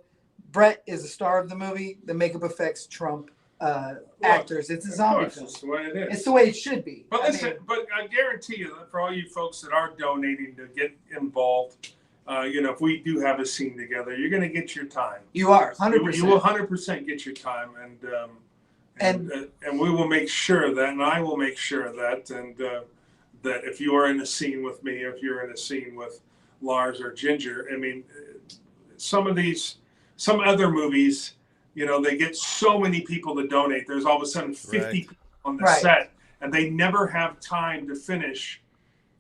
Brett is the star of the movie, the makeup effects trump actors. It's a zombie film. It's the way it is. It's the way it should be. But listen, but I guarantee you that for all you folks that are donating to get involved, if we do have a scene together, you're going to get your time. You are 100%. You will 100% get your time, and we will make sure of that, and I will make sure of that, and that if you are in a scene with me, if you're in a scene with Lars or Ginger, I mean, some other movies, they get so many people to donate. There's all of a sudden 50 people on the set, and they never have time to finish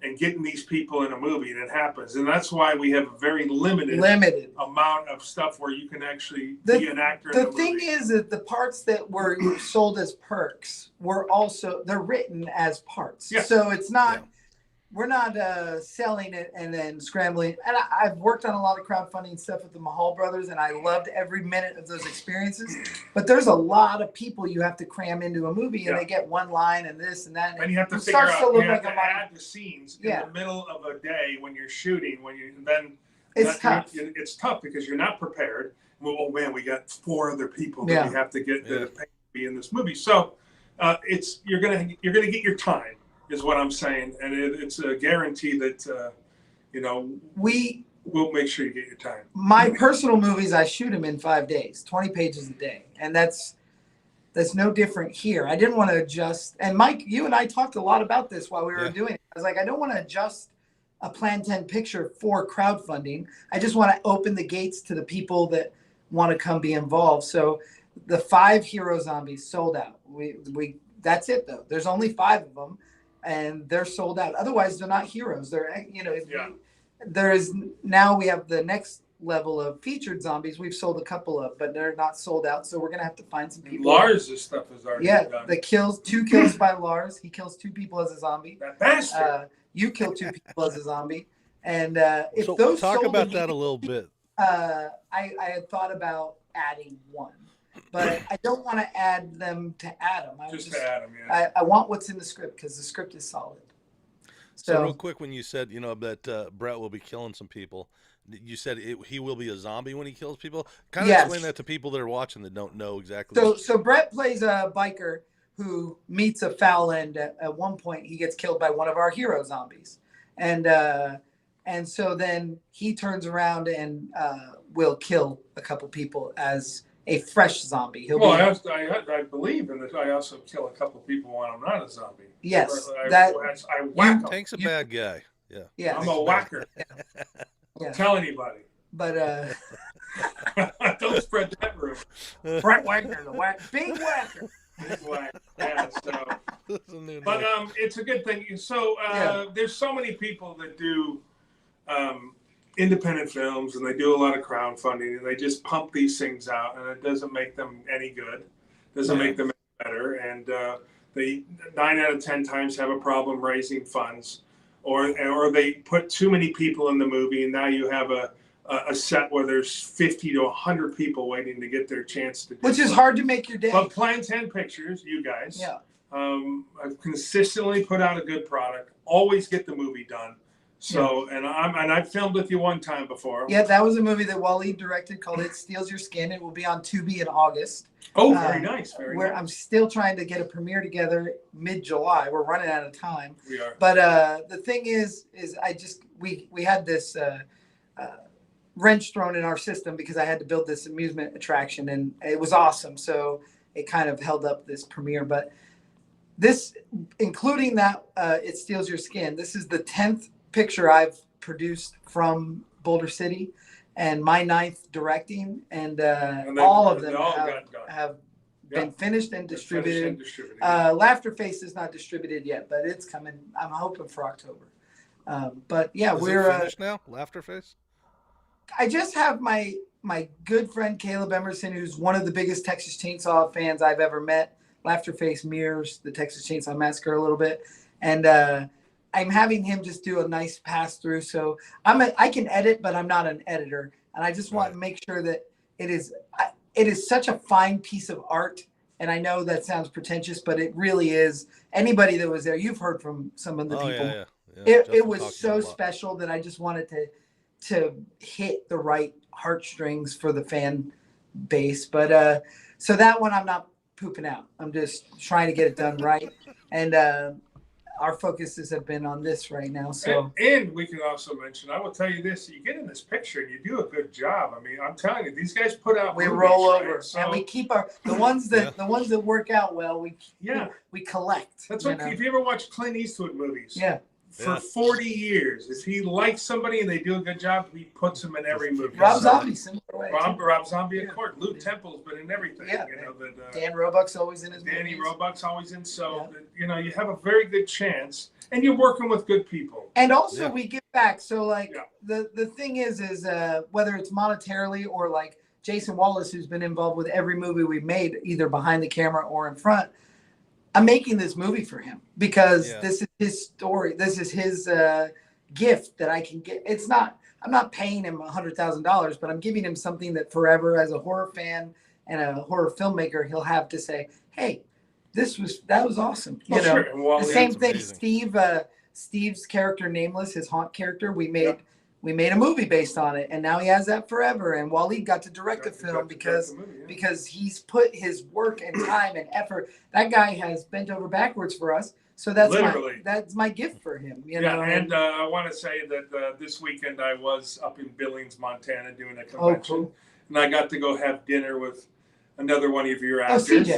and getting these people in a movie, and it happens. And that's why we have a very limited amount of stuff where you can actually be an actor in a movie. The thing is that the parts that were sold as perks were they're written as parts. Yes. So it's not, selling it and then scrambling. And I've worked on a lot of crowdfunding stuff with the Mahal brothers, and I loved every minute of those experiences. But there's a lot of people you have to cram into a movie, and they get one line and this and that. And you have to figure out, you have to add the scenes in the middle of a day when you're shooting, it's tough. It's tough because you're not prepared. Well, oh man, we got 4 other people that we have to get to be in this movie. So you're gonna get your time, is what I'm saying, and it's a guarantee that we'll make sure you get your time. My personal movies, I shoot them in 5 days, 20 pages a day, and that's no different here. I didn't want to adjust. And Mike, you and I talked a lot about this while we were doing it. I was like, I don't want to adjust a Plan 10 picture for crowdfunding. I just want to open the gates to the people that want to come be involved. So the 5 hero zombies sold out. We that's it though. There's only 5 of them, and they're sold out. Otherwise, they're not heroes. They're there's now we have the next level of featured zombies. We've sold a couple of, but they're not sold out. So we're gonna have to find some people. Lars' stuff is already done. The 2 kills by Lars. He kills 2 people as a zombie. That bastard. You kill 2 people as a zombie, and if so those talk about that a little bit. I had thought about adding 1, but I don't want to add them to Adam. To Adam, yeah. I want what's in the script because the script is solid. So real quick, when you said that Brett will be killing some people, you said he will be a zombie when he kills people. Kind of explain that to people that are watching that don't know exactly. So Brett plays a biker who meets a foul end. At one point, he gets killed by one of our hero zombies, and so then he turns around and will kill a couple people as a fresh zombie. I believe in that. I also kill a couple people when I'm not a zombie. Yes, I whack them. Tank's a bad guy. Yeah, I'm a whacker. Don't tell anybody. But don't spread that rumor. Brett Wagner, the big whacker. Yeah, so. But it's a good thing. So there's so many people that do independent films, and they do a lot of crowdfunding, and they just pump these things out, and it doesn't make them any good. Doesn't make them any better, and they 9 out of 10 times have a problem raising funds, or they put too many people in the movie, and now you have a set where there's 50 to 100 people waiting to get their chance to do which is hard to make your day. But Plan 10 Pictures, you guys, I've consistently put out a good product, always get the movie done. So, and I've filmed with you one time before. Yeah, that was a movie that Waleed directed called It Steals Your Skin. It will be on Tubi in August. Oh, very nice. Very nice. I'm still trying to get a premiere together mid-July. We're running out of time. We are. But the thing is we had this wrench thrown in our system because I had to build this amusement attraction, and it was awesome. So it kind of held up this premiere. But this, including that, It Steals Your Skin, this is the 10th picture I've produced from Boulder City, and my 9th directing, and all of them have been finished and distributed. Laughter Face is not distributed yet, but it's coming. I'm hoping for October. But yeah, we're finished now. Laughter Face. I just have my good friend Caleb Emerson, who's one of the biggest Texas Chainsaw fans I've ever met. Laughter Face mirrors the Texas Chainsaw Massacre a little bit, and I'm having him just do a nice pass through. So I can edit, but I'm not an editor. And I just want to make sure that it is such a fine piece of art. And I know that sounds pretentious, but it really is. Anybody that was there, you've heard from some of the people. Yeah. It was so special that I just wanted to hit the right heartstrings for the fan base. But so that one I'm not pooping out. I'm just trying to get it done right. And our focuses have been on this right now. So and we can also mention, I will tell you this, you get in this picture and you do a good job. I mean, I'm telling you, these guys put out we movies, roll right? over So, and we keep the ones that work out well, we collect. That's what if you ever watch Clint Eastwood movies. For 40 years, if he likes somebody and they do a good job, he puts them in every movie. Rob Zombie, similar way. Rob Zombie, of course. Luke Temple's been in everything. Yeah. You know, Dan Roebuck's always in his Danny movies. Roebuck's always in. So, you know, you have a very good chance. And you're working with good people. And also we give back. So, like, the thing is whether it's monetarily or like Jason Wallace, who's been involved with every movie we've made, either behind the camera or in front, I'm making this movie for him because Yeah. this is his story. This is his gift that I can get. I'm not paying him $100,000, but I'm giving him something that forever, as a horror fan and a horror filmmaker, he'll have to say, "Hey, that was awesome." You know, Sure. And the Wally, same that's thing. amazing. Steve's character, Nameless, his haunt character, we made a movie based on it, and now he has that forever. And Wally got to direct the film because he's put his work and time and effort. That guy has bent over backwards for us. So that's my gift for him. You know? And I want to say that this weekend I was up in Billings, Montana, doing a convention, cool. and I got to go have dinner with another one of your actors,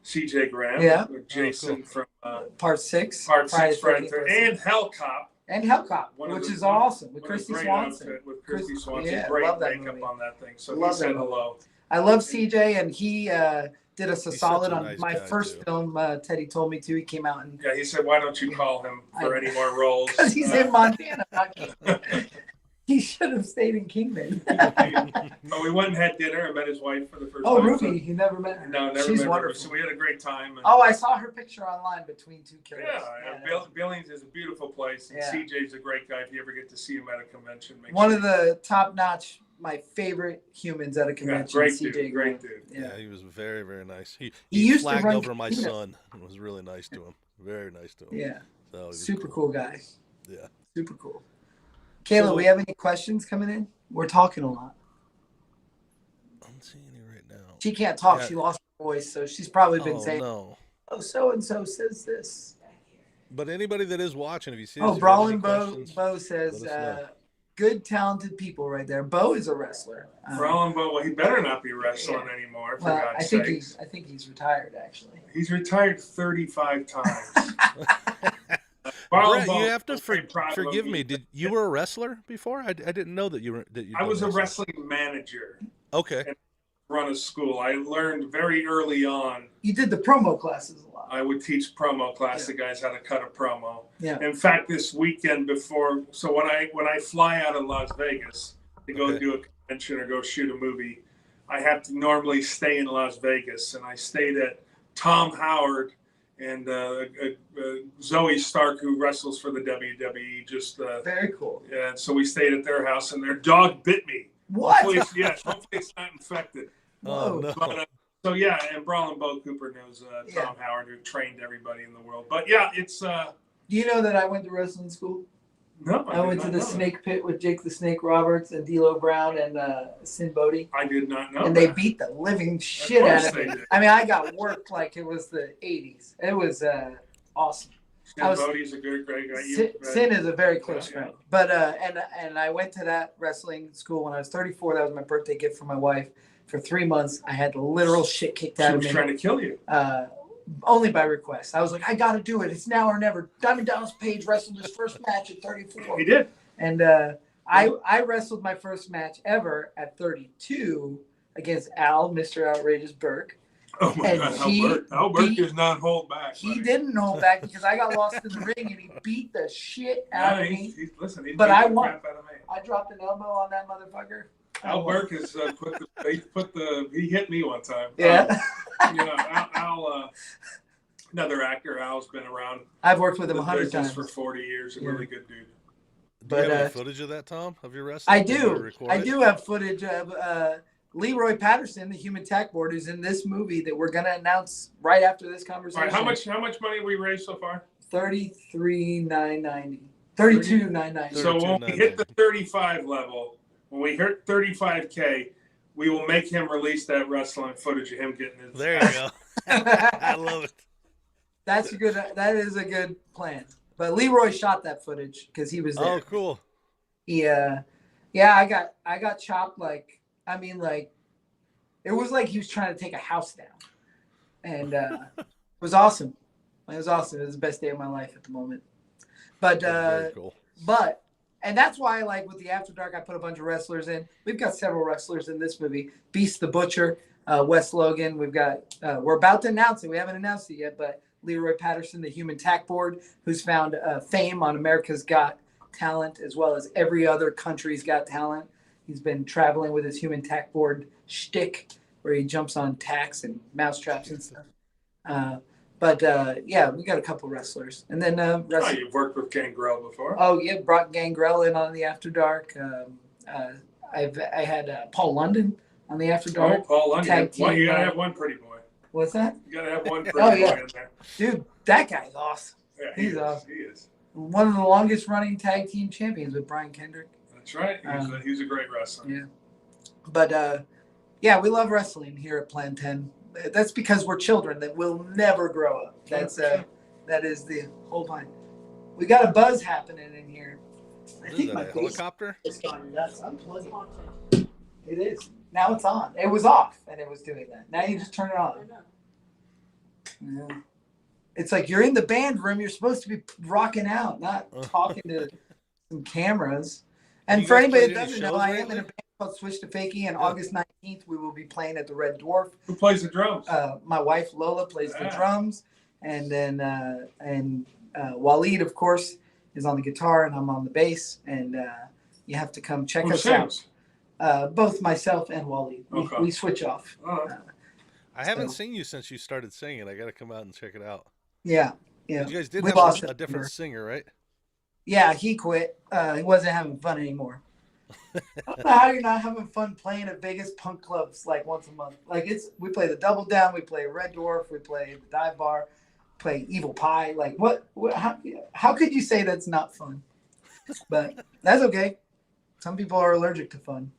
CJ Graham, with Jason from Part 6, Friday 13th, and Hell Cop. And Hellcop, which is awesome, with Christy Swanson. With Christy Swanson, yeah, great love that makeup movie. on that thing. So he said hello. I love CJ, and he did us a He's solid such a on nice my guy, first too. film. Teddy told me to. He came out and Yeah, he said, "Why don't you call him for any more roles?" because he's in Montana, not Kingman. He should have stayed in Kingman. But we went and had dinner. I met his wife for the first Oh, time. Ruby, you never met her. No, never She's met her. wonderful. So we had a great time. And Oh, I saw her picture online between two killers. Billings is a beautiful place. And Yeah. CJ's a great guy. If you ever get to see him at a convention, One of the top-notch, my favorite humans at a convention. great CJ dude, great dude. Yeah, he was very, very nice. He used to flagged run over my casinos. son and was really nice to him. Very nice to him. Yeah, So he was super cool guy. Yeah. Super cool. Kayla, we have any questions coming in? We're talking a lot. I'm seeing it right now. She can't talk. Yeah. She lost her voice, so she's probably been Oh, saying, no. "Oh, so and so says this." But anybody that is watching, if you see Oh, this, if you have any Brawlin' Bo questions, says, let us know. "Good, talented people right there." Bo is a wrestler. Roland Bowe, well, he better not be wrestling anymore, for Well, God's I think sakes. I think he's retired actually. He's retired 35 times. Brett, you have to was very proud of forgive him. me. Did you were a wrestler before? I didn't know that you were. I was a wrestling manager. Okay. Run a school. I learned very early on. You did the promo classes a lot. I would teach promo class to guys how to cut a promo. Yeah. In fact, this weekend before, so when I fly out of Las Vegas to go do a convention or go shoot a movie, I have to normally stay in Las Vegas, and I stayed at Tom Howard and Zoe Stark, who wrestles for the WWE. Just Very cool. yeah. So we stayed at their house, and their dog bit me. What? Hopefully, hopefully it's not infected. Oh, no. But, so yeah, and Brawlin' Bo Cooper knows Tom Howard, who trained everybody in the world. But yeah, it's. Do you know that I went to wrestling school? No, I went to the Snake Pit with Jake the Snake Roberts and D'Lo Brown and Sin Bodie. I did not know. And they beat the living shit out of me. I mean, I got worked like it was the 80s. It was awesome. Sin Bodie's a great guy. Sin is a very close friend. But and I went to that wrestling school when I was 34. That was my birthday gift for my wife. For 3 months, I had literal shit kicked out of me. She was trying to kill you. Only by request. I was like, I got to do it. It's now or never. Diamond Dallas Page wrestled his first match at 34. He did. And I wrestled my first match ever at 32 against Al, Mr. Outrageous Burke. Oh my God, Al Burke does not hold back. He didn't hold back because I got lost in the ring and he beat the shit out of me. Listen, but I won. I dropped an elbow on that motherfucker. Al Burke has he hit me one time. Yeah. Al, another actor. Al's been around. I've worked with him 100 times for 40 years. A really good dude. Do you have any footage of that, Tom? Of your wrestling? I do. I do have footage of Leroy Patterson, the human tack board, who's in this movie that we're gonna announce right after this conversation. All right, how much money have we raised so far? $33,990. $32,990. So when we hit the 35 level, when we hit 35K, we will make him release that wrestling footage of him getting his. There you go. I love it. That's a good. That is a good plan. But Leroy shot that footage because he was there. Oh, cool. Yeah, I got chopped like. I mean, like, it was like he was trying to take a house down, and it was awesome. It was awesome. It was the best day of my life at the moment. But very cool. And that's why, like, with the After Dark, I put a bunch of wrestlers in. We've got several wrestlers in this movie. Beast the Butcher, Wes Logan. We've got. We're about to announce it. We haven't announced it yet, but Leroy Patterson, the human tack board, who's found fame on America's Got Talent as well as every other country's Got Talent. He's been traveling with his human tack board shtick, where he jumps on tacks and mousetraps and stuff. But yeah, we got a couple wrestlers, and then You've worked with Gangrel before. Oh yeah, brought Gangrel in on the After Dark. I had Paul London on the After Dark. Oh, Paul London. Tag team, You gotta have one pretty boy. What's that? You gotta have one pretty Oh, boy yeah. in there. Dude, that guy's awesome. Yeah, He's is. awesome. He is. One of the longest running tag team champions with Brian Kendrick. That's right. He's a great wrestler. Yeah. But yeah, we love wrestling here at Plan 10. That's because we're children that will never grow up. That's that is the whole point. We got a buzz happening in here. I think my a helicopter? is gone nuts. Unplug it. It is. Now it's on. It was off and it was doing that. Now you just turn it on. Yeah. It's like you're in the band room. You're supposed to be rocking out, not talking to some cameras. And You for guys anybody that played any doesn't know, shows I am lately? in a band called Switch to Fakey, and August 19th we will be playing at the Red Dwarf. Who plays the drums? My wife Lola plays the Yeah. drums, and then Waleed, of course, is on the guitar, and I'm on the bass. And you have to come check Who us sings? out. Both myself and Waleed. Okay. We switch off. I haven't seen you since you started singing. I got to come out and check it out. Yeah, yeah. But you guys did We have lost a it. different singer, right? Yeah, he quit. He wasn't having fun anymore. I don't know how you're not having fun playing at Vegas punk clubs like once a month. Like we play the Double Down, we play Red Dwarf, we play the Dive Bar, play Evil Pie. Like what how could you say that's not fun? But that's okay. Some people are allergic to fun.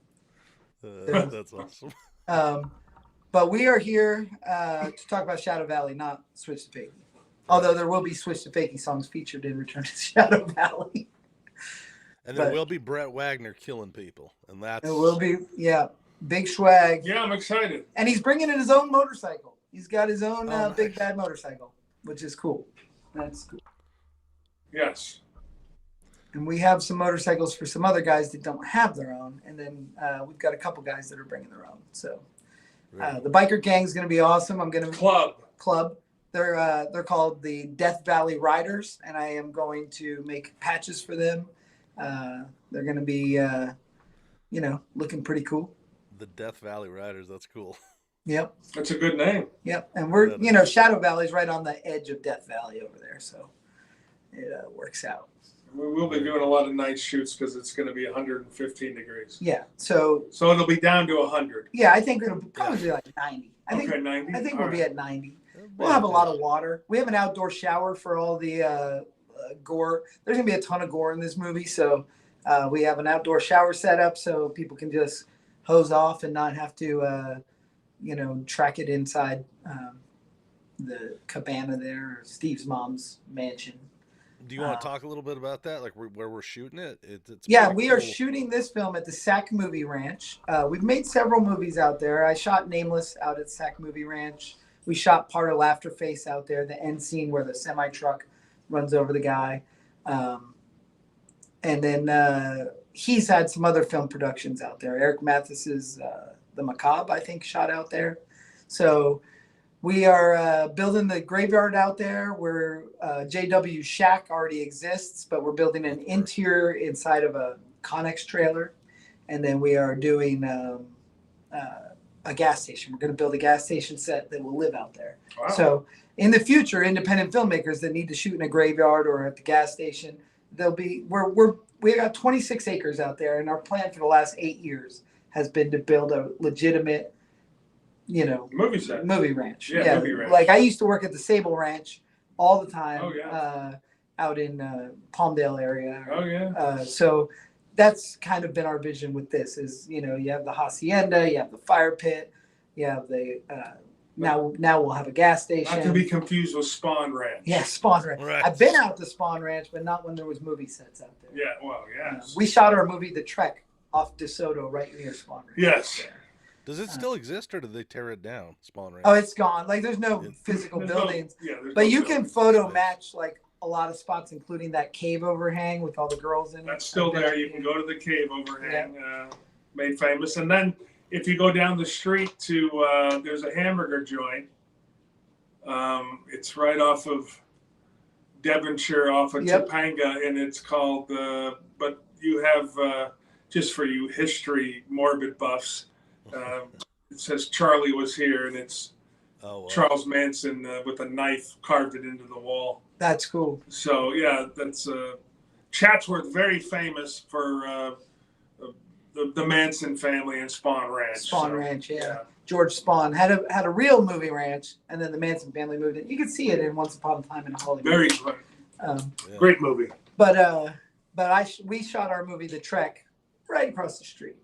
That's awesome. But we are here to talk about Shadow Valley, not Switch to Fakey. Although there will be Switch to Fakey songs featured in Return to Shadow Valley. And there will be Brett Wagner killing people, and that's It will be, yeah, big swag. Yeah, I'm excited. And he's bringing in his own motorcycle. He's got his own nice. big bad motorcycle, which is cool. That's cool. Yes. And we have some motorcycles for some other guys that don't have their own. And then we've got a couple guys that are bringing their own. So the biker gang is going to be awesome. I'm going to club. They're called the Death Valley Riders, and I am going to make patches for them. They're going to be, looking pretty cool. The Death Valley Riders. That's cool. Yep. That's a good name. Yep. And we're, Shadow Valley's right on the edge of Death Valley over there. So it works out. We will be doing a lot of night shoots because it's going to be 115 degrees. Yeah. So it'll be down to 100. Yeah, I think it'll probably be like 90. I think 90. I think All we'll be right. at 90. We'll have a lot of water. We have an outdoor shower for all the gore. There's going to be a ton of gore in this movie. So we have an outdoor shower set up so people can just hose off and not have to, track it inside the cabana there or Steve's mom's mansion. Do you want to talk a little bit about that, like where we're shooting it? We are shooting this film at the Sac Movie Ranch. We've made several movies out there. I shot Nameless out at Sac Movie Ranch. We shot part of Laughter Face out there, the end scene where the semi-truck runs over the guy. And then he's had some other film productions out there. Eric Mathis's The Macabre, I think, shot out there. So we are building the graveyard out there where JW Shack already exists, but we're building an interior inside of a Connex trailer. And then we are doing a gas station. We're going to build a gas station set that will live out there. Wow. So in the future, independent filmmakers that need to shoot in a graveyard or at the gas station, we got 26 acres out there. And our plan for the last 8 years has been to build a legitimate movie set. Movie ranch. Yeah, movie ranch. Like I used to work at the Sable Ranch all the time. Oh, yeah. Out in Palmdale area. Oh, yeah. So that's kind of been our vision with this is, you have the hacienda, you have the fire pit, you have the, now we'll have a gas station. Not to be confused with Spawn Ranch. Yeah, Spawn Ranch. Right. I've been out to Spawn Ranch, but not when there was movie sets out there. Yeah, well, yes. We shot our movie, The Trek, off DeSoto right near Spawn Ranch. Yes. Does it still exist, or did they tear it down? Spawn Ranch. Oh, it's gone. Like there's no physical buildings. There's But no you building. can photo match like a lot of spots, including that cave overhang with all the girls in it. That's still there. You can go to the cave overhang, made famous. And then if you go down the street to, there's a hamburger joint. It's right off of Devonshire, off of Topanga, and it's called, but you have, just for you history morbid buffs, it says Charlie was here, and it's Oh, wow. Charles Manson with a knife carved it into the wall. That's cool. So yeah, that's Chatsworth, very famous for the Manson family and Spawn Ranch. Spawn Ranch, yeah. George Spawn had a real movie ranch, and then the Manson family moved it. You can see it in Once Upon a Time in Hollywood. Very good. Great movie. But we shot our movie The Trek right across the street,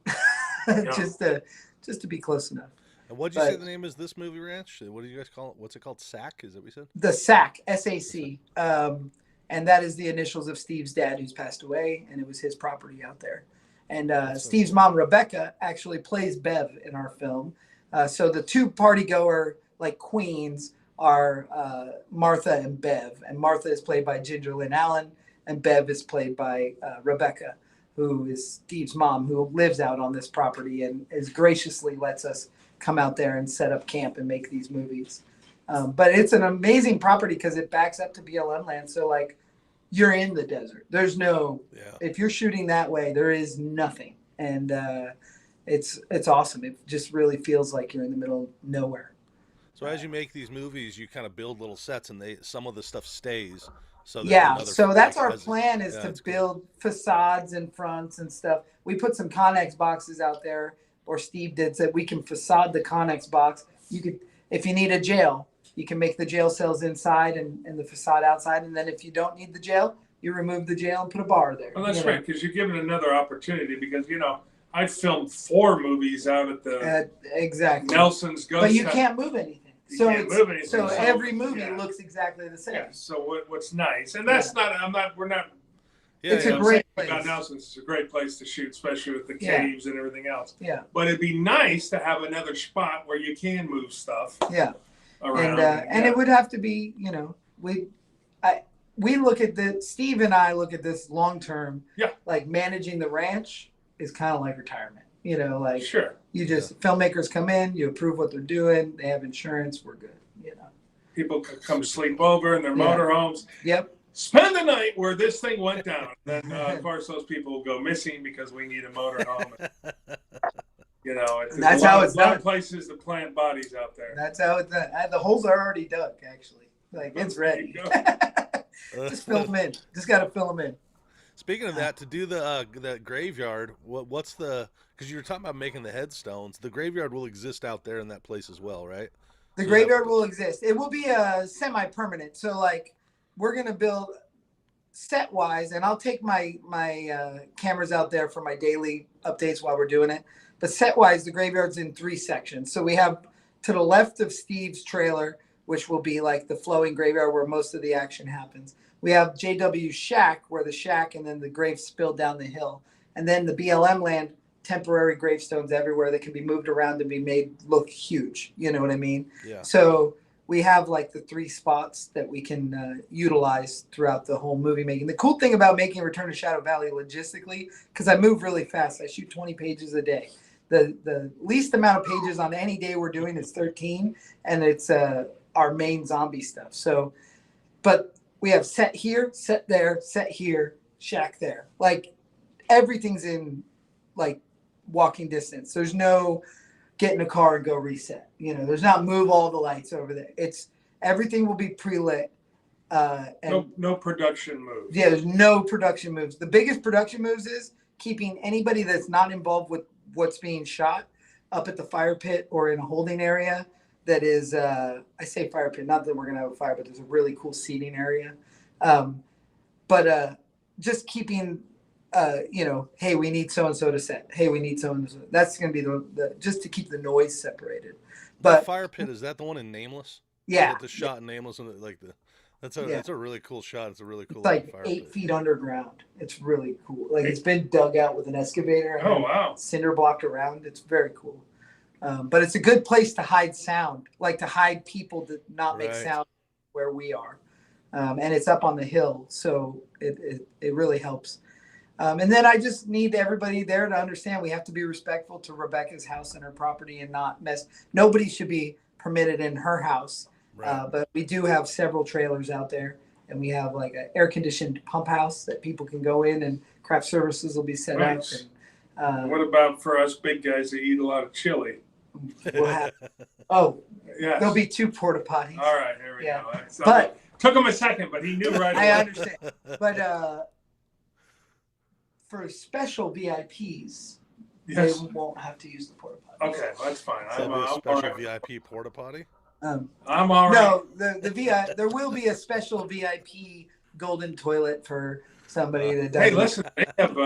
just to be close enough. And what did you say the name is this movie ranch? What do you guys call it? What's it called? SAC? Is that what you said? The SAC, SAC. And that is the initials of Steve's dad, who's passed away, and it was his property out there. And Steve's mom, Rebecca, actually plays Bev in our film. So the two party-goer, like queens, are Martha and Bev. And Martha is played by Ginger Lynn Allen, and Bev is played by Rebecca, who is Steve's mom, who lives out on this property and is graciously lets us come out there and set up camp and make these movies. But it's an amazing property because it backs up to BLM land. So like you're in the desert. There's no, if you're shooting that way, there is nothing. And it's awesome. It just really feels like you're in the middle of nowhere. So as you make these movies, you kind of build little sets, and some of the stuff stays. So so that's our plan, is to build facades and fronts and stuff. We put some Connex boxes out there, or Steve did, so we can facade the Connex box. You could, if you need a jail, you can make the jail cells inside and the facade outside. And then if you don't need the jail, you remove the jail and put a bar there. Well, that's right, because you're given another opportunity. Because I filmed 4 movies out at the exactly Nelson's Ghost. But you can't move anything. So every movie looks exactly the same. Yeah. So what's nice, and that's we're not. It's a great place. About Nelson's, it's a great place to shoot, especially with the caves and everything else. Yeah. But it'd be nice to have another spot where you can move stuff. Yeah. Around. And it would have to be, we look at Steve and I look at this long term. Yeah. Like managing the ranch is kind of like retirement. Sure. You just filmmakers come in, you approve what they're doing, they have insurance, we're good. People could come sleep over in their motorhomes. Yep. Spend the night where this thing went down. Then of course those people will go missing because we need a motorhome. That's how it's done. A lot of places to plant bodies out there. That's how it's done. The holes are already dug, actually. Like it's ready. Just fill them in. Just got to fill them in. Speaking of that, to do the graveyard, what's because you were talking about making the headstones, the graveyard will exist out there in that place as well, right? The graveyard will exist. It will be semi-permanent. So like we're going to build set-wise, and I'll take my cameras out there for my daily updates while we're doing it. But set-wise, the graveyard's in 3 sections. So we have to the left of Steve's trailer, which will be like the flowing graveyard where most of the action happens. We have JW's shack, where the shack and then the grave spilled down the hill. And then the BLM land, temporary gravestones everywhere that can be moved around and be made look huge. You know what I mean? Yeah. So we have like the 3 spots that we can utilize throughout the whole movie making. The cool thing about making Return to Shadow Valley logistically, because I move really fast, I shoot 20 pages a day. The least amount of pages on any day we're doing is 13, and it's our main zombie stuff. So, but we have set here, set there, set here, shack there. Like everything's in like walking distance. There's no get in a car and go reset. There's not move all the lights over there. It's everything will be pre-lit. And no production moves. Yeah, there's no production moves. The biggest production moves is keeping anybody that's not involved with what's being shot up at the fire pit or in a holding area. That is, I say fire pit, not that we're going to have a fire, but there's a really cool seating area. But just keeping, hey, we need so-and-so to set. Hey, we need so-and-so. That's going to be the just to keep the noise separated. But the fire pit, is that the one in Nameless? Yeah. The shot in Nameless, and that's a really cool shot. It's a really cool. It's like fire 8 pit. feet underground. It's really cool. Like it's been dug out with an excavator. Oh, wow. Cinder blocked around. It's very cool. But it's a good place to hide sound, like to hide people to not make sound where we are. And it's up on the hill, so it really helps. And then I just need everybody there to understand we have to be respectful to Rebecca's house and her property and not mess. Nobody should be permitted in her house. Right. But we do have several trailers out there, and we have like an air-conditioned pump house that people can go in, and craft services will be set up. And, what about for us big guys that eat a lot of chili? We'll have. Oh, Yes. there'll be 2 porta potties. All right, here we Yeah. go. So But took him a second, but he knew right away. I understand. But for special VIPs, Yes. they won't have to use the porta potty. Okay, that's fine. So I'm a all special right. VIP porta potty. I'm all right. No, the there will be a special VIP golden toilet for somebody that does. Hey, listen, they have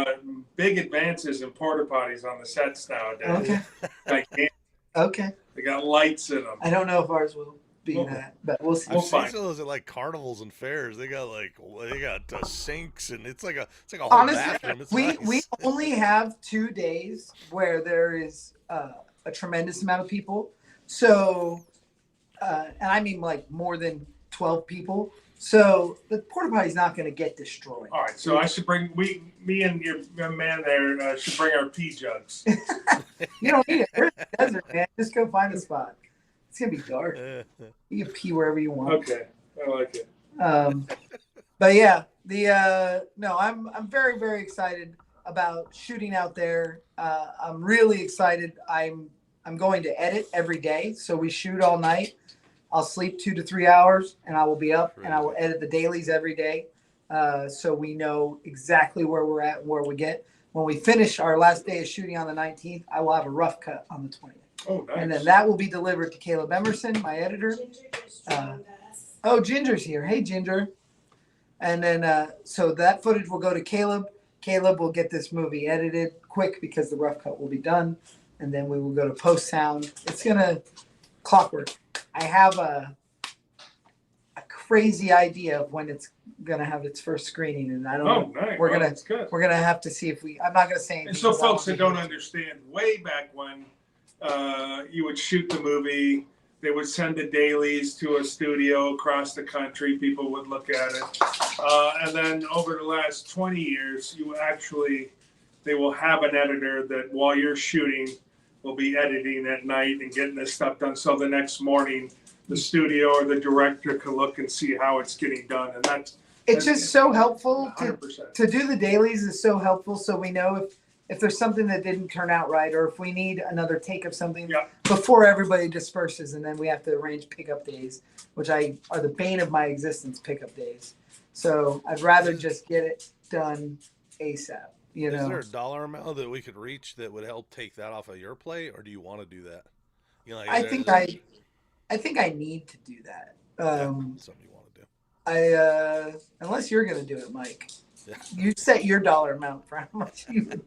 big advances in porta potties on the sets nowadays. Okay. Like, they got lights in them. I don't know if ours will be that, but we'll see. I've seen find- those at like carnivals and fairs. They got sinks and it's like a whole Honestly, bathroom. It's we nice. only have 2 days where there is a tremendous amount of people. So, and I mean like more than 12 people. So the porta potty is not going to get destroyed. All right, so I should bring me and your man there should bring our pee jugs. You don't need it. We're in the desert, man. Just go find a spot. It's gonna be dark. You can pee wherever you want. Okay, I like it. But yeah, I'm very, very excited about shooting out there. I'm really excited. I'm going to edit every day, so we shoot all night. I'll sleep 2 to 3 hours, and I will be up, and I will edit the dailies every day, so we know exactly where we're at and where we get. When we finish our last day of shooting on the 19th, I will have a rough cut on the 20th. Oh, nice. And then that will be delivered to Caleb Emerson, my editor. Ginger's here. Hey, Ginger. And then, so that footage will go to Caleb. Caleb will get this movie edited quick because the rough cut will be done. And then we will go to post sound. It's going to clockwork. I have a crazy idea of when it's going to have its first screening. And I don't know. Nice. We're That's good. going to have to see if I'm not going to say anything. And so, because I folks that don't be- understand, way back when you would shoot the movie, they would send the dailies to a studio across the country. People would look at it. And then over the last 20 years, they will have an editor that while you're shooting will be editing at night and getting this stuff done. So the next morning, the studio or the director can look and see how it's getting done. And It's just so helpful 100%. to do the dailies is so helpful, so we know if there's something that didn't turn out right, or if we need another take of something before everybody disperses, and then we have to arrange pickup days, which are the bane of my existence, pickup days. So I'd rather just get it done ASAP. Is there a dollar amount that we could reach that would help take that off of your plate, or do you want to do that? I think I need to do that. Something you want to do. Unless you're going to do it, Mike. Yeah. You set your dollar amount for how much you would.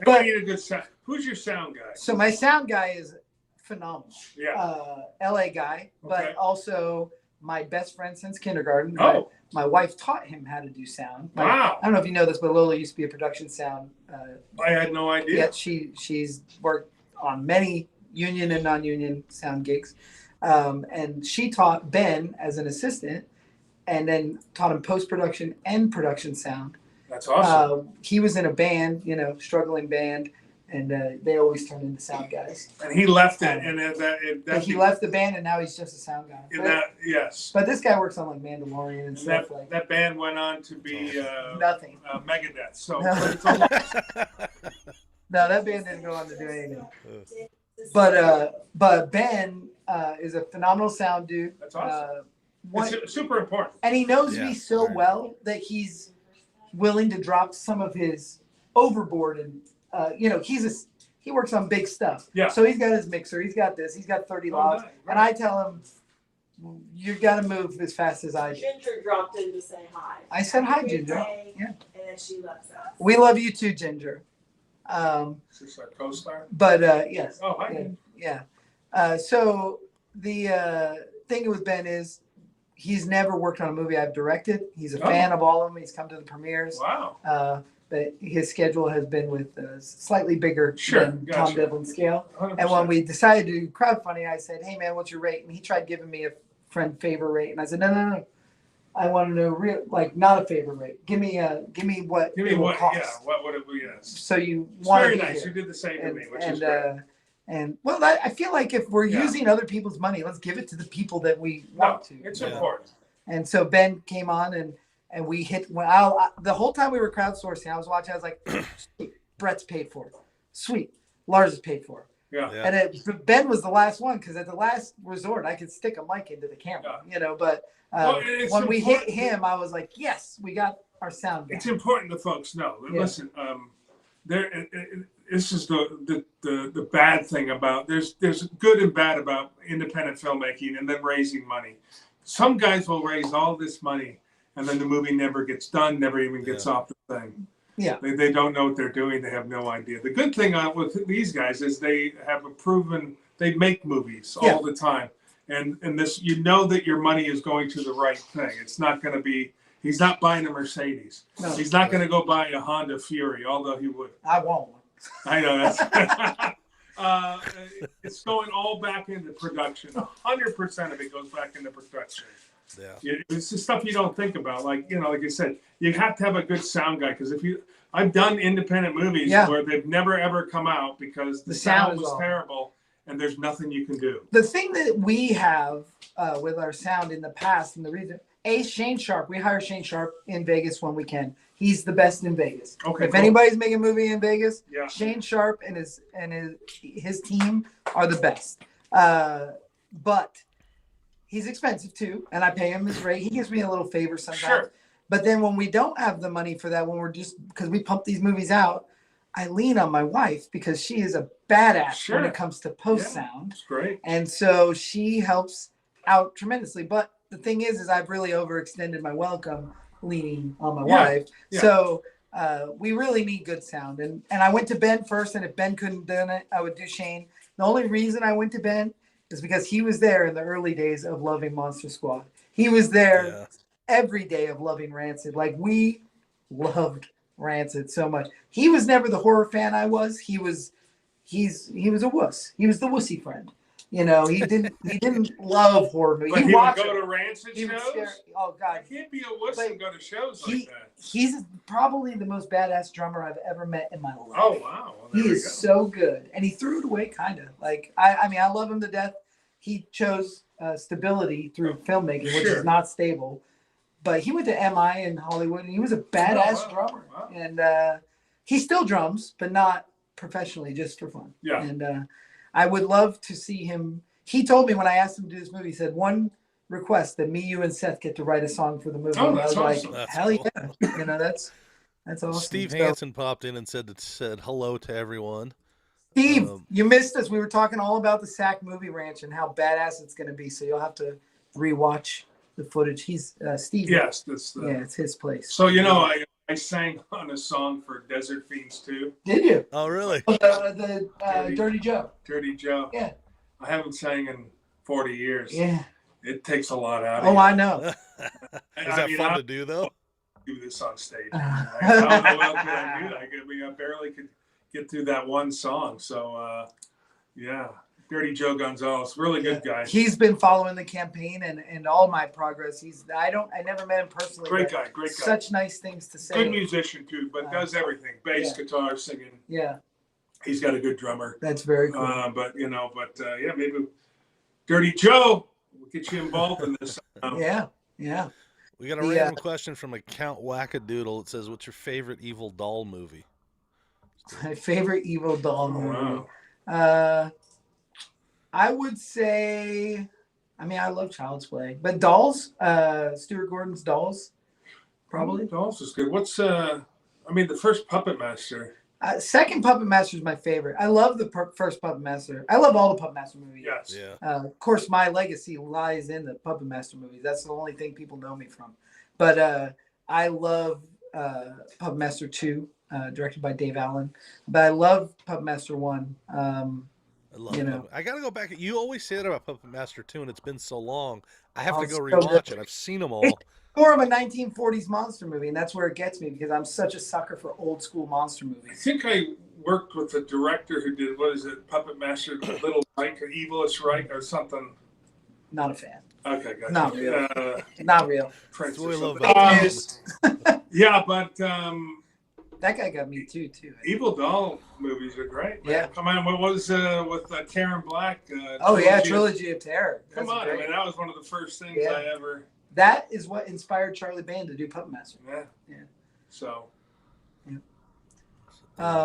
But need a good sound. Who's your sound guy? So my sound guy is phenomenal. Yeah. LA guy, but Okay. also my best friend since kindergarten. Oh. My wife taught him how to do sound. Wow. I don't know if you know this, but Lola used to be a production sound. I had no idea. Yet she's worked on many union and non-union sound gigs, and she taught Ben as an assistant, and then taught him post-production and production sound. That's awesome. He was in a band, struggling band, and they always turned into sound guys. And he left it, and He left the band, and now he's just a sound guy. Yes. But this guy works on like Mandalorian and And stuff that band went on to be nothing. Megadeth. So, No. but it's almost, No, that band didn't go on to do anything. But Ben is a phenomenal sound dude. That's awesome. One, it's super important. and he knows me so very well that he's willing to drop some of his overboard, and he works on big stuff. Yeah. So he's got his mixer, he's got this, he's got 30 logs, nice. and I tell him, you got to move as fast as I do. Ginger dropped in to say hi. I said hi, Happy Ginger. birthday, Yeah. And then she loves us. We love you too, Ginger. Is this our co-star? But yes. Oh, hi. Yeah. So the thing with Ben is he's never worked on a movie I've directed. He's a fan of all of them. He's come to the premieres. Wow. But his schedule has been with slightly bigger than gotcha. Tom Devlin scale. 100%. And when we decided to do crowdfunding, I said, "Hey man, what's your rate?" And he tried giving me a friend favor rate, and I said, "No. I want to know real, like not a favor rate. Give me what Give me it will what? cost." Yeah. What would it be? Yes. So you It's want very to be nice. here. You did the same to me, which and is great. and well, I feel like if we're Yeah. using other people's money, let's give it to the people that we want to. It's Yeah. important. And so Ben came on, and we hit. The whole time we were crowdsourcing, I was watching. I was like, "Sweet, Brett's paid for. Sweet, Lars is paid for. Yeah. And Ben was the last one because at the last resort I could stick a mic into the camera, But when we hit him, I was like, yes, we got our sound guy. It's important that folks know. Yeah. Listen, this is the bad thing about there's good and bad about independent filmmaking and then raising money. Some guys will raise all this money and then the movie never gets done, never even gets off the thing. Yeah. They don't know what they're doing. They have no idea. The good thing with these guys is they have they make movies all the time. And this, that your money is going to the right thing. It's not going to be, he's not buying a Mercedes. No. He's not going to go buy a Honda Fury, although he would. I won't. I know that's. It's going all back into production. 100% of it goes back into production. Yeah. It's the stuff you don't think about. Like I said, you have to have a good sound guy because I've done independent movies where they've never ever come out because the sound was terrible and there's nothing you can do. The thing that we have with our sound in the past, and the reason, Shane Sharp, we hire Shane Sharp in Vegas when we can. He's the best in Vegas. Okay, if anybody's making a movie in Vegas, yeah. Shane Sharp and his team are the best. But he's expensive too, and I pay him his rate. He gives me a little favor sometimes. Sure. But then when we don't have the money for that, when we're just because we pump these movies out, I lean on my wife because she is a badass when it comes to post sound. That's great. And so she helps out tremendously. But the thing is I've really overextended my welcome leaning on my wife. Yeah. So we really need good sound. And I went to Ben first, and if Ben couldn't do it, I would do Shane. The only reason I went to Ben is because he was there in the early days of loving Monster Squad. He was there every day of loving Rancid. Like, we loved Rancid so much. He was never the horror fan I was. He was a wuss. He was the wussy friend. He didn't love horror movies. But he would go to Rancid shows? Oh, God. He can't be a wuss and go to shows like that. He's probably the most badass drummer I've ever met in my life. Oh, wow. Well, he is so good. And he threw it away, kind of. Like, I mean, I love him to death. He chose stability through filmmaking, which is not stable. But he went to MI in Hollywood, and he was a badass drummer. Wow. And he still drums, but not professionally, just for fun. Yeah. And I would love to see him. He told me when I asked him to do this movie, he said, one request that me, you, and Seth get to write a song for the movie. Oh, and I was awesome. like, hell yeah. That's awesome. Steve Hansen popped in and said hello to everyone. Steve, you missed us. We were talking all about the Sac Movie Ranch and how badass it's going to be. So you'll have to rewatch the footage. He's Steve. Yes, it's his place. So I sang on a song for Desert Fiends too. Did you? Oh, really? The Dirty Joe. Dirty Joe. Yeah. I haven't sang in 40 years. Yeah. It takes a lot out of you. Oh, I know. Is that fun to do though? Do this on stage. I don't know how could I do that. I barely could get through that one song. So Dirty Joe Gonzalez, really good guy. He's been following the campaign and all my progress. I never met him personally. Great guy. Such nice things to say. Good musician too, but does everything: bass, guitar, singing. Yeah. He's got a good drummer. That's very cool. Maybe Dirty Joe will get you involved in this. Yeah. We got a random question from Account Wackadoodle. It says, "What's your favorite Evil Doll movie?" My favorite Evil Doll movie. Wow. I would say, I love Child's Play, but Dolls, Stuart Gordon's Dolls, probably. Dolls is good. What's the first Puppet Master? Second Puppet Master is my favorite. I love the first Puppet Master. I love all the Puppet Master movies. Yes. Yeah. Of course, my legacy lies in the Puppet Master movies. That's the only thing people know me from. But I love Puppet Master 2, directed by Dave Allen. But I love Puppet Master 1. I love it. I got to go back. You always say that about Puppet Master 2, and it's been so long. I have to go rewatch it. I've seen them all. It's more of a 1940s monster movie, and that's where it gets me because I'm such a sucker for old school monster I movies. think I worked with the director who did, Puppet Master Little Reich or Evilest Reich or something. Not a fan. Okay, gotcha. Not real. Not real. That's what we love about yeah, but that guy got me too. Evil Doll movies are great. Man. Yeah. Come on, what was with Karen Black? Trilogy of Terror. Come on, great. That was one of the first things I ever. That is what inspired Charlie Band to do Puppet Master. Yeah. Yeah. So.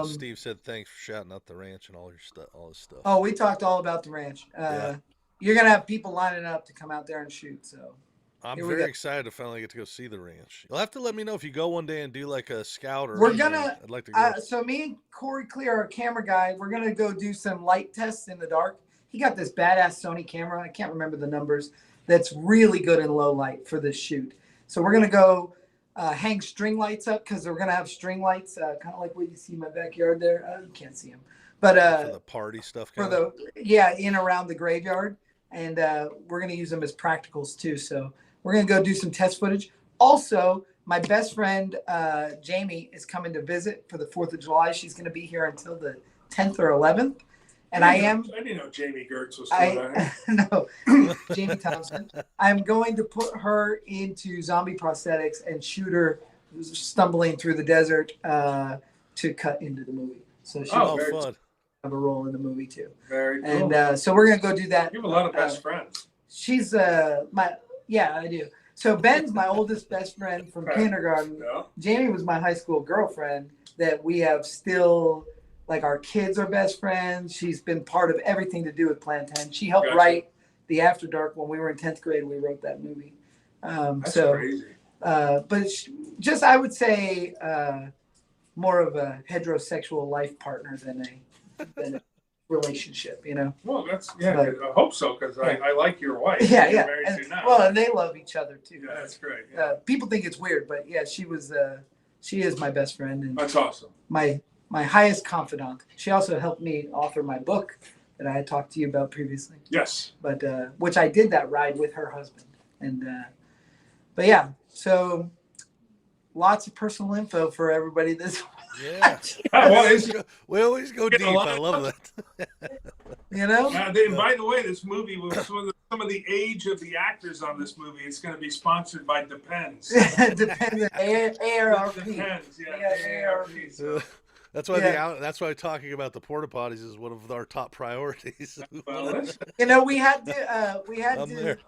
Steve said thanks for shouting out the ranch and all your stuff, all his stuff. Oh, we talked all about the ranch. Yeah. You're gonna have people lining up to come out there and shoot. So I'm here we very go. excited to finally get to go see the ranch. You'll have to let me know if you go one day and do like a scout or. We're anything. gonna. I'd like to go. So me and Corey Clear, our camera guy, we're gonna go do some light tests in the dark. He got this badass Sony camera. I can't remember the numbers. That's really good in low light for this shoot. So we're gonna go hang string lights up because we're gonna have string lights, kind of like what you see in my backyard there. You can't see them, but for the party stuff. for the in around the graveyard, and we're gonna use them as practicals too. So we're gonna go do some test footage. Also, my best friend Jamie is coming to visit for the 4th of July. She's gonna be here until the 10th or 11th. And I didn't know Jamie Gertz was doing no, Jamie Thompson. I'm going to put her into zombie prosthetics and shoot her stumbling through the desert to cut into the movie. So she'll fun. have a role in the movie too. Very cool. And so we're gonna go do that. You have a lot of best friends. She's I do. So Ben's my oldest best friend from kindergarten. Yeah. Jamie was my high school girlfriend that we have still. Like our kids are best friends. She's been part of everything to do with Plan 10. She helped write the After Dark when we were in 10th grade. We wrote that movie. That's crazy. But just I would say more of a heterosexual life partner than a relationship. You know. Well, that's I hope so because I like your wife. Yeah, You're yeah. married to now. Well, and they love each other too. Yeah, that's great. Yeah. People think it's weird, but yeah, she is my best friend and That's awesome. my highest confidant. She also helped me author my book that I had talked to you about previously. Yes. But which I did that ride with her husband. And but yeah, so lots of personal info for everybody this Yeah. We always go deep. I love that. You know? And by the way, this movie was some of the age of the actors on this movie. It's going to be sponsored by Depends. Depends on AARP. Depends, AARP. So. That's why that's why talking about the porta potties is one of our top priorities. You know, we had to there.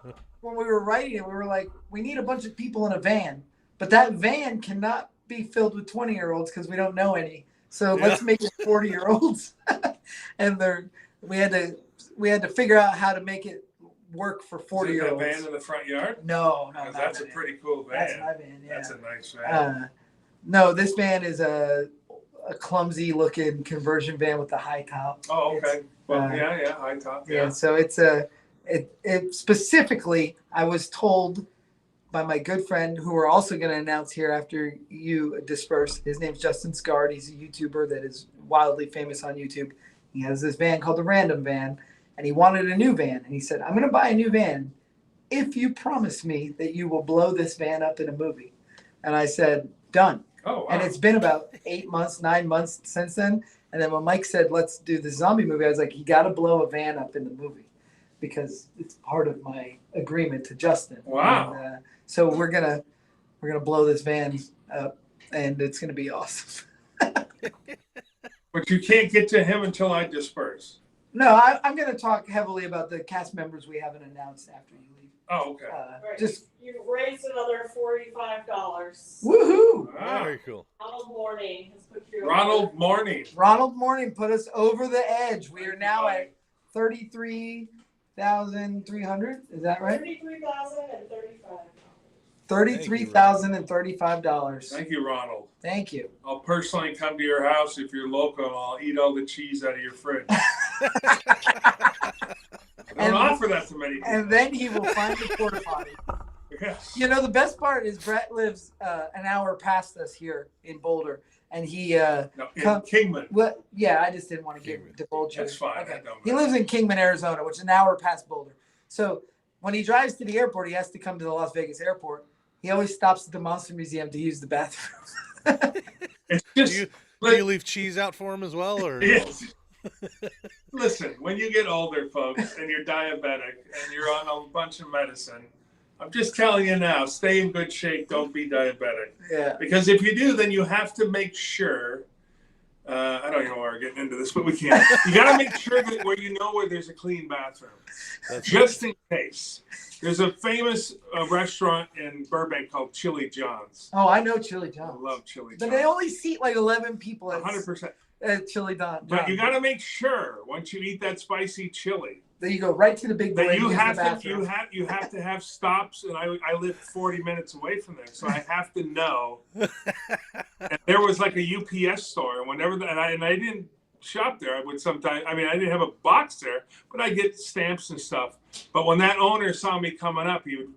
when we were writing it, we were like, we need a bunch of people in a van, but that van cannot be filled with 20-year-olds because we don't know any. So let's make it 40-year-olds. And we had to figure out how to make it work for 40-year-olds. Is that van in the front yard? No, That's a pretty cool van. That's my van. Yeah. That's a nice van. No, this van is a clumsy looking conversion van with the high top. Oh, okay. High top. Yeah. So it's it specifically, I was told by my good friend who we're also going to announce here after you disperse. His name's Justin Scard. He's a YouTuber that is wildly famous on YouTube. He has this van called the Random Van, and he wanted a new van. And he said, I'm going to buy a new van if you promise me that you will blow this van up in a movie. And I said, done. Oh, wow. And it's been about 9 months since then. And then when Mike said, let's do the zombie movie, I was like, you got to blow a van up in the movie because it's part of my agreement to Justin. Wow. And, so we're gonna blow this van up, and it's gonna be awesome. But you can't get to him until I disperse. No, I'm gonna talk heavily about the cast members we haven't announced after you leave. Oh, okay. Right. Just You raised another $45. woohoo! Wow. Very cool. Ronald Morning has put you Ronald Morning. Ronald Morning put us over the edge. We are now at 33,300. Is that right? $33,035. $33,035. Thank you, Ronald. Thank you. I'll personally come to your house if you're local. And I'll eat all the cheese out of your fridge. Don't offer that to many people. And then he will find the porta potty. Yes. You know, the best part is Brett lives an hour past us here in Boulder, and he Kingman. Well, yeah, I just didn't want to divulge you. That's fine. Okay. That don't He matter. lives in Kingman, Arizona, which is an hour past Boulder. So when he drives to the airport, he has to come to the Las Vegas airport. He always stops at the Monster Museum to use the bathroom. It's just Do you leave cheese out for him as well, or? Yes. Listen, when you get older, folks, and you're diabetic and you're on a bunch of medicine, I'm just telling you now, stay in good shape. Don't be diabetic. Yeah. Because if you do, then you have to make sure I don't even know why we're getting into this, but we can't. You got to make sure that where there's a clean bathroom, just in case. There's a famous restaurant in Burbank called Chili John's. Oh, I know Chili John's. I love Chili John's. But they only seat like 11 people at 100%. At Chili John's. But you got to make sure once you eat that spicy chili that you go right to the big boy. That you have to have stops, and I live 40 minutes away from there, so I have to know. And there was like a UPS store, and I didn't shop there. I would sometimes. I mean, I didn't have a box there, but I get stamps and stuff. But when that owner saw me coming up, he would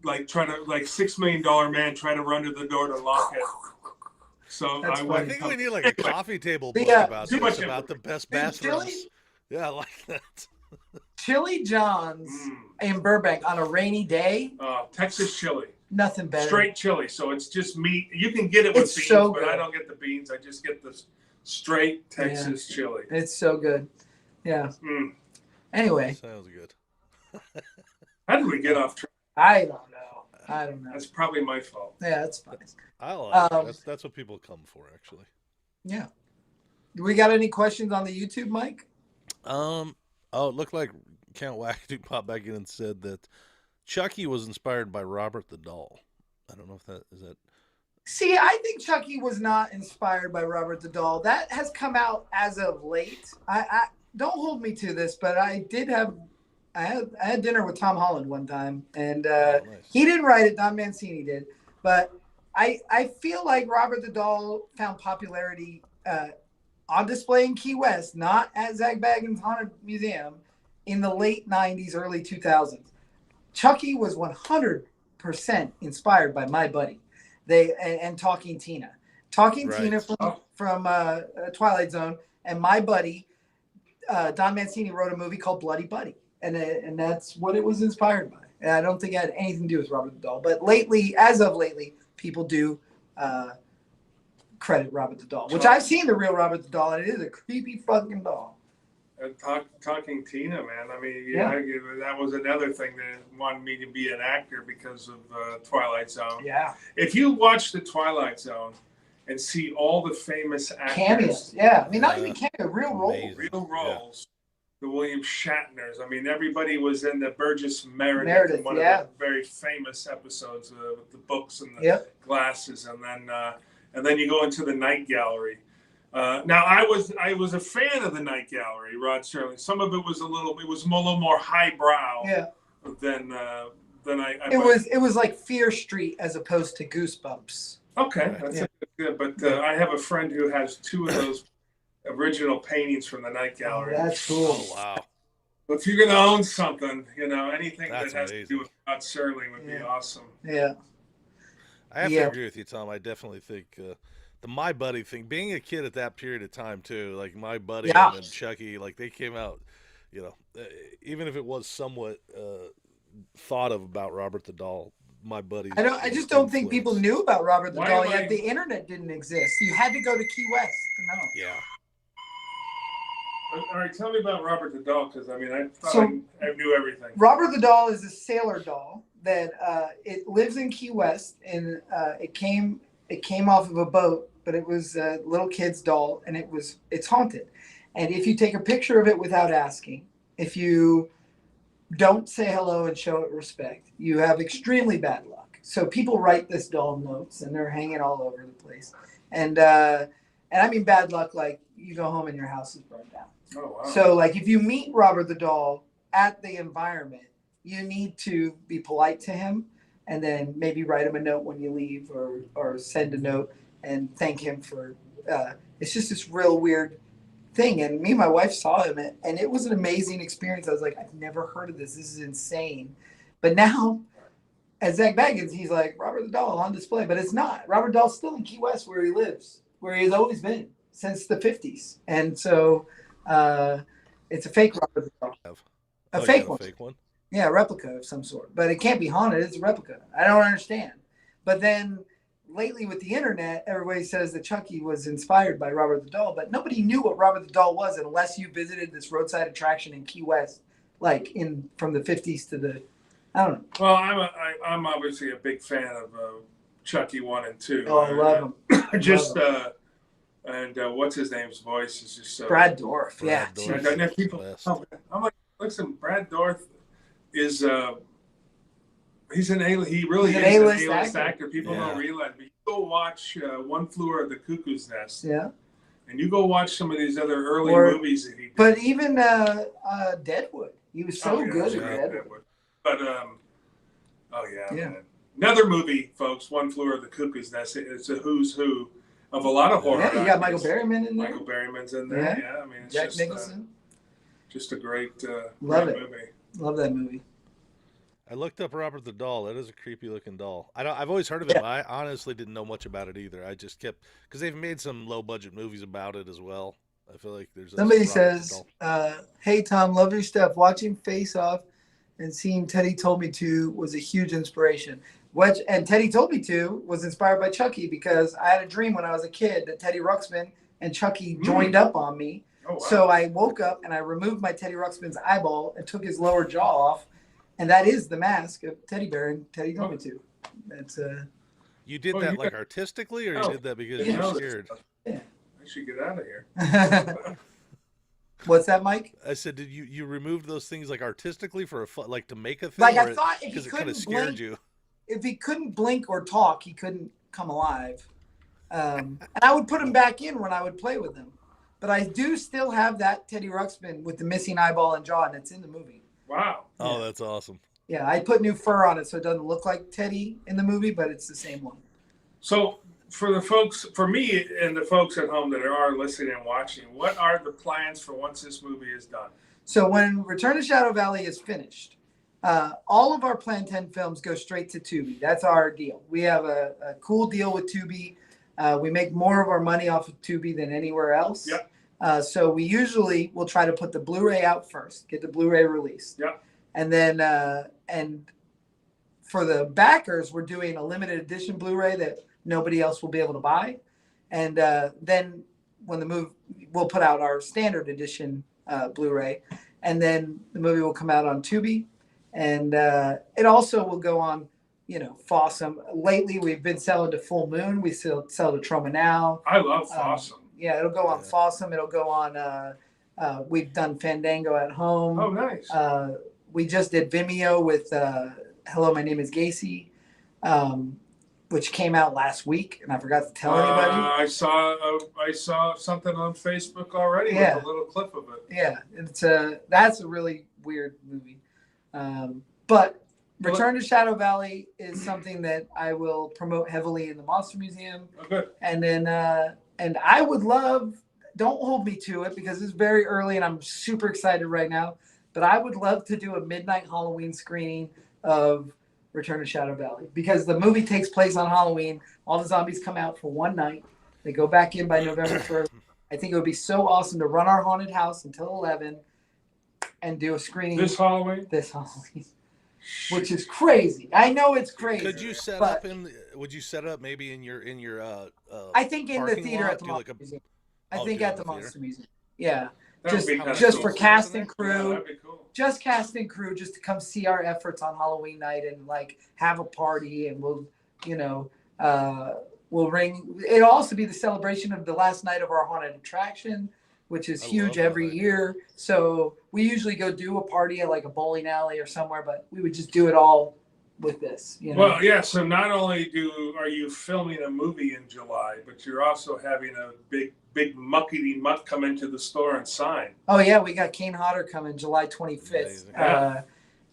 $6 million man try to run to the door to lock it. So I think we need like a coffee table book about this, about the best bathrooms. Yeah, I like that. Chili John's in Burbank on a rainy day. Texas chili. Nothing better. Straight chili, so it's just meat. You can get it with beans, but I don't get the beans. I just get the straight Texas chili. It's so good. Yeah. Anyway. Sounds good. How did we get off track? I don't know. That's probably my fault. Yeah, that's fine. I like it. That's what people come for, actually. Yeah. Do we got any questions on the YouTube, Mike? It looked like Count Wackadoo popped back in and said that Chucky was inspired by Robert the Doll. I don't know if that is that. See, I think Chucky was not inspired by Robert the Doll. That has come out as of late. I don't hold me to this, but I had dinner with Tom Holland one time, and Nice. He didn't write it. Don Mancini did, but I feel like Robert the Doll found popularity on display in Key West, not at Zach Bagans' Haunted Museum, in the late 90s, early 2000s. Chucky was 100% inspired by My Buddy and Talking Tina. Talking Tina from Twilight Zone, and My Buddy, Don Mancini wrote a movie called Bloody Buddy, and that's what it was inspired by. And I don't think it had anything to do with Robert the Doll. But as of lately, people do credit Robert the Doll, which I've seen the real Robert the Doll, and it is a creepy fucking doll. Talking Tina, man. I mean, that was another thing that wanted me to be an actor because of Twilight Zone. Yeah. If you watch the Twilight Zone and see all the famous actors, cameos. Yeah, I mean, not even cameo, real roles. Real roles. The William Shatners. I mean, everybody was in the Burgess Meredith one of the very famous episodes with the books and the glasses, and then you go into the Night Gallery. Now, I was a fan of the Night Gallery, Rod Serling. Some of it was a little more highbrow than It was like Fear Street as opposed to Goosebumps. Okay, that's good. But I have a friend who has two of those original paintings from the Night Gallery. Oh, that's cool. Oh, wow. If you're going to own something, anything That's that has amazing. to do with Rod Serling would be awesome. Yeah. I have to agree with you, Tom. I definitely think the My Buddy thing, being a kid at that period of time too, like My Buddy and Chucky, like they came out, even if it was somewhat thought of about Robert the Doll, My Buddy. I just don't think people knew about Robert the Doll yet. The internet didn't exist. You had to go to Key West to know. Yeah. All right, tell me about Robert the Doll, because I knew everything. Robert the Doll is a sailor doll that it lives in Key West, and it came off of a boat, but it was a little kid's doll, and it's haunted. And if you take a picture of it without asking, if you don't say hello and show it respect, you have extremely bad luck. So people write this doll notes, and they're hanging all over the place. And I mean bad luck, like you go home and your house is burned down. Oh, wow. So like if you meet Robert the Doll at the environment, you need to be polite to him, and then maybe write him a note when you leave, or send a note and thank him for. It's just this real weird thing. And me and my wife saw him, and it was an amazing experience. I was like, I've never heard of this. This is insane. But now, at Zach Bagans, he's like, Robert the Doll on display, but it's not. Robert the Doll's still in Key West, where he lives, where he's always been since the 50s. And so it's a fake Robert the Doll. A fake one. Fake one? Yeah, a replica of some sort. But it can't be haunted. It's a replica. I don't understand. But then lately with the internet, everybody says that Chucky was inspired by Robert the Doll, but nobody knew what Robert the Doll was unless you visited this roadside attraction in Key West, like from the 50s to the, I don't know. Well, I'm obviously a big fan of Chucky 1 and 2. Oh, I love them. Just and what's his name's voice is just so. Brad Dourif. Brad Yeah. Dourif. And then people, Best. I'm like, listen, Brad Dourif is he's an A. He really He's is an an A-list A-list actor. actor. People Yeah. don't realize. But you go watch One Flew Over the Cuckoo's Nest, Yeah. and you go watch some of these other early Or- movies that he did. But even Deadwood, he was so good in yeah. Deadwood. But oh yeah, Yeah. man. Another movie, folks. One Flew Over the Cuckoo's Nest. It's a who's who of a lot of horror. Yeah, you got Michael actors. Berryman in there. Michael Berryman's in there. Yeah. Yeah, I mean, it's Jack just Nicholson. just a great, Love great it. movie. Love that movie. I looked up Robert the Doll. That is a creepy looking doll. I've always heard of it, Yeah. but I honestly didn't know much about it either. I just kept because they've made some low budget movies about it as well. I feel like there's Somebody Robert the says, Doll. "Hey Tom, love your stuff. Watching Face Off and seeing Teddy Told Me To was a huge inspiration." And Teddy Told Me To was inspired by Chucky because I had a dream when I was a kid that Teddy Ruxpin and Chucky joined up on me. Oh, wow. So I woke up and I removed my Teddy Ruxpin's eyeball and took his lower jaw off, and that is the mask of Teddy Bear and Teddy Told Me To. That's You did Oh, that you like got- artistically, or you Oh, did that because yeah. you know were this scared? stuff. Yeah. I should get out of here. What's that, Mike? I said, did you remove those things like artistically for a like to make a thing? Like, I or thought if he because it kind of couldn't scared blink- you. If he couldn't blink or talk, he couldn't come alive. And I would put him back in when I would play with him. But I do still have that Teddy Ruxpin with the missing eyeball and jaw, and it's in the movie. Wow. Oh, that's awesome. Yeah, I put new fur on it so it doesn't look like Teddy in the movie, but it's the same one. So for the folks, for me and the folks at home that are listening and watching, what are the plans for once this movie is done? So when Return to Shadow Valley is finished, all of our Plan 10 films go straight to Tubi. That's our deal. We have a cool deal with Tubi. We make more of our money off of Tubi than anywhere else. Yep. So we usually will try to put the Blu-ray out first, get the Blu-ray released. Yep. And then, and for the backers, we're doing a limited edition Blu-ray that nobody else will be able to buy. And then when the movie, we'll put out our standard edition Blu-ray. And then the movie will come out on Tubi. And it also will go on, Fossum. Lately, we've been selling to Full Moon. We sell to Troma Now. I love Fossum. Yeah, it'll go on Yeah. Fossum. It'll go on. We've done Fandango at home. Oh, nice. We just did Vimeo with Hello, My Name is Gacy, which came out last week, and I forgot to tell anybody. I saw something on Facebook already Yeah. with a little clip of it. Yeah, it's that's a really weird movie. But Return to Shadow Valley is something that I will promote heavily in the Monster Museum. Oh, good. And then, and I would love, don't hold me to it because it's very early and I'm super excited right now, but I would love to do a midnight Halloween screening of Return to Shadow Valley because the movie takes place on Halloween. All the zombies come out for one night. They go back in by November 1st. I think it would be so awesome to run our haunted house until 11 and do a screening This Halloween? this Halloween, which is crazy. I know it's crazy. Could you set but- up would you set up maybe in your I think in the parking theater lot, at the do like Monster a- Museum. I Oh, think do it at in the the theater? Monster Museum. Yeah. That would Just- be kinda just cool. for cast and Yeah, crew. that'd be cool. Just cast and crew just to come see our efforts on Halloween night and like have a party and we'll ring. It'll also be the celebration of the last night of our haunted attraction, which is I huge love that every idea. year. So we usually go do a party at like a bowling alley or somewhere, but we would just do it all with this. Well, yeah. So not only are you filming a movie in July, but you're also having a big muckety muck come into the store and sign. Oh yeah, we got Kane Hodder coming July 25th. Amazing.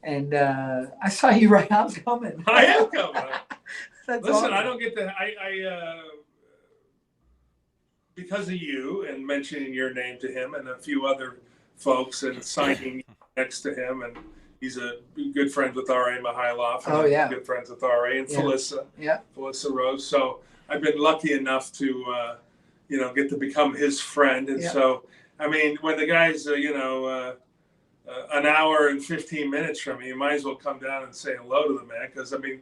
And I saw you right. I'm coming. I am coming. That's Listen, awesome. I don't get the because of you and mentioning your name to him and a few other folks and signing next to him, and he's a good friend with R.A. Mihailoff. And Oh, yeah. I'm good friends with R.A. and Yeah. Felissa Rose. So I've been lucky enough to get to become his friend, and Yeah. so I mean, when the guy's an hour and 15 minutes from me, you might as well come down and say hello to the man because I mean.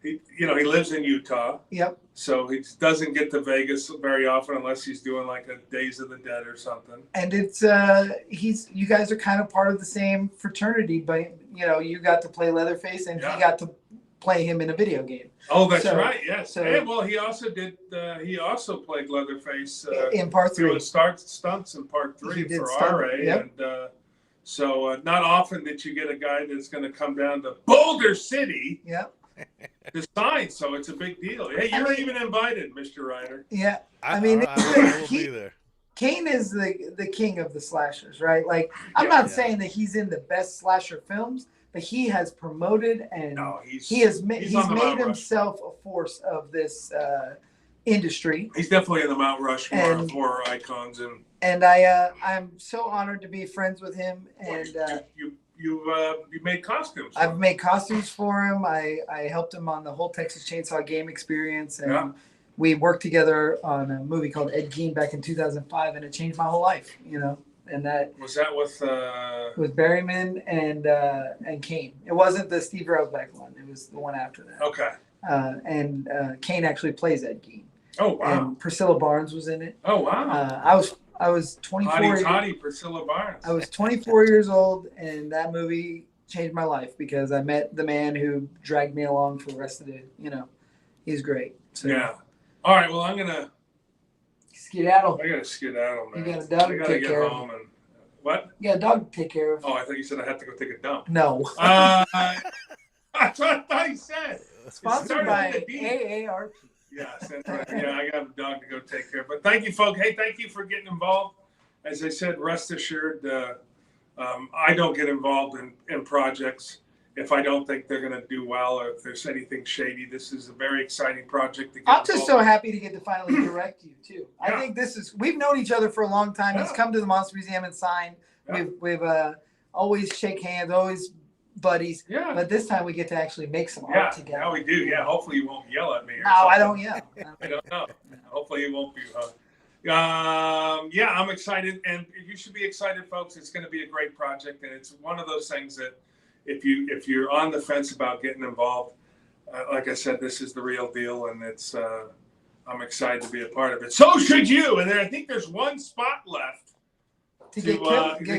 He lives in Utah, Yep. so he doesn't get to Vegas very often unless he's doing like a Days of the Dead or something. And it's you guys are kind of part of the same fraternity, but you got to play Leatherface and Yeah. he got to play him in a video game. Oh, that's So- right. Yes. so- and well, he also did. He also played Leatherface In part 3. doing stunts in part 3 He did for stunt, RA, yep. and so not often that you get a guy that's going to come down to Boulder City Yeah. to sign. So it's a big deal. Hey, you're even invited, Mr. Ryder. Yeah. I mean, I will he- be there. Kane is the king of the slashers, right? Like, I'm Yeah. not saying that he's in the best slasher films, but he has promoted and No, he's he's on the made Mount Rushmore. himself a force of this industry. He's definitely in the Mount Rushmore And- of horror icons, and And I'm so honored to be friends with him. And you made costumes. for I've him. made costumes for him. I helped him on the whole Texas Chainsaw game experience. And Yeah. we worked together on a movie called Ed Gein back in 2005, and it changed my whole life, And that Was that with? was Berryman and Kane. It wasn't the Steve Rosbeck one. It was the one after that. Okay. And Kane actually plays Ed Gein. Oh wow. And Priscilla Barnes was in it. Oh wow. I was 24. Hottie Toddy, Priscilla Barnes. I was 24 years old, and that movie changed my life because I met the man who dragged me along for the rest of the. He's great. So, Yeah. All right. Well, I'm gonna. Skedaddle. I gotta skedaddle, man. You got a dog I to gotta take get care of. home and what? You got a dog to take care of. Oh, I thought you said I had to go take a dump. No. That's what I thought you said. Sponsored started by with a D. AARP. Yes, that's right. Yeah, I got a dog to go take care of. But thank you, folks. Hey, thank you for getting involved. As I said, rest assured, I don't get involved in projects if I don't think they're going to do well or if there's anything shady. This is a very exciting project to get I'm just so involved happy to get to finally direct you too. I Yeah. think we've known each other for a long time. He's Yeah. come to the Monster Museum and signed. Yeah. We've always shake hands, always buddies. with. Yeah. But this time we get to actually make some Yeah, art together. now we do. Yeah, hopefully you won't yell at me. Or No, I something. don't yell. I don't know. Hopefully you won't be. Yeah, I'm excited, and you should be excited, folks. It's going to be a great project, and it's one of those things that if you're on the fence about getting involved, like I said, this is the real deal, and it's I'm excited to be a part of it. So should you. And then I think there's one spot left To get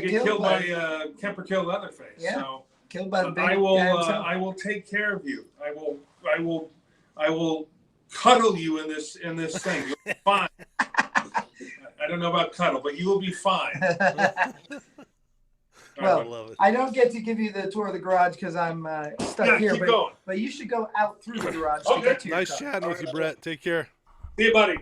killed by Kemper Kill Leatherface. Yeah. So killed by the big I will guy himself. I will take care of you. I will cuddle you in this thing. You'll be fine. I don't know about cuddle, but you will be fine. Well, I love it. I don't get to give you the tour of the garage because I'm stuck Yeah, here. keep going. But you should go out through the garage to Okay. get to your Nice car. chatting with you, Brett. Take care. See you, buddy.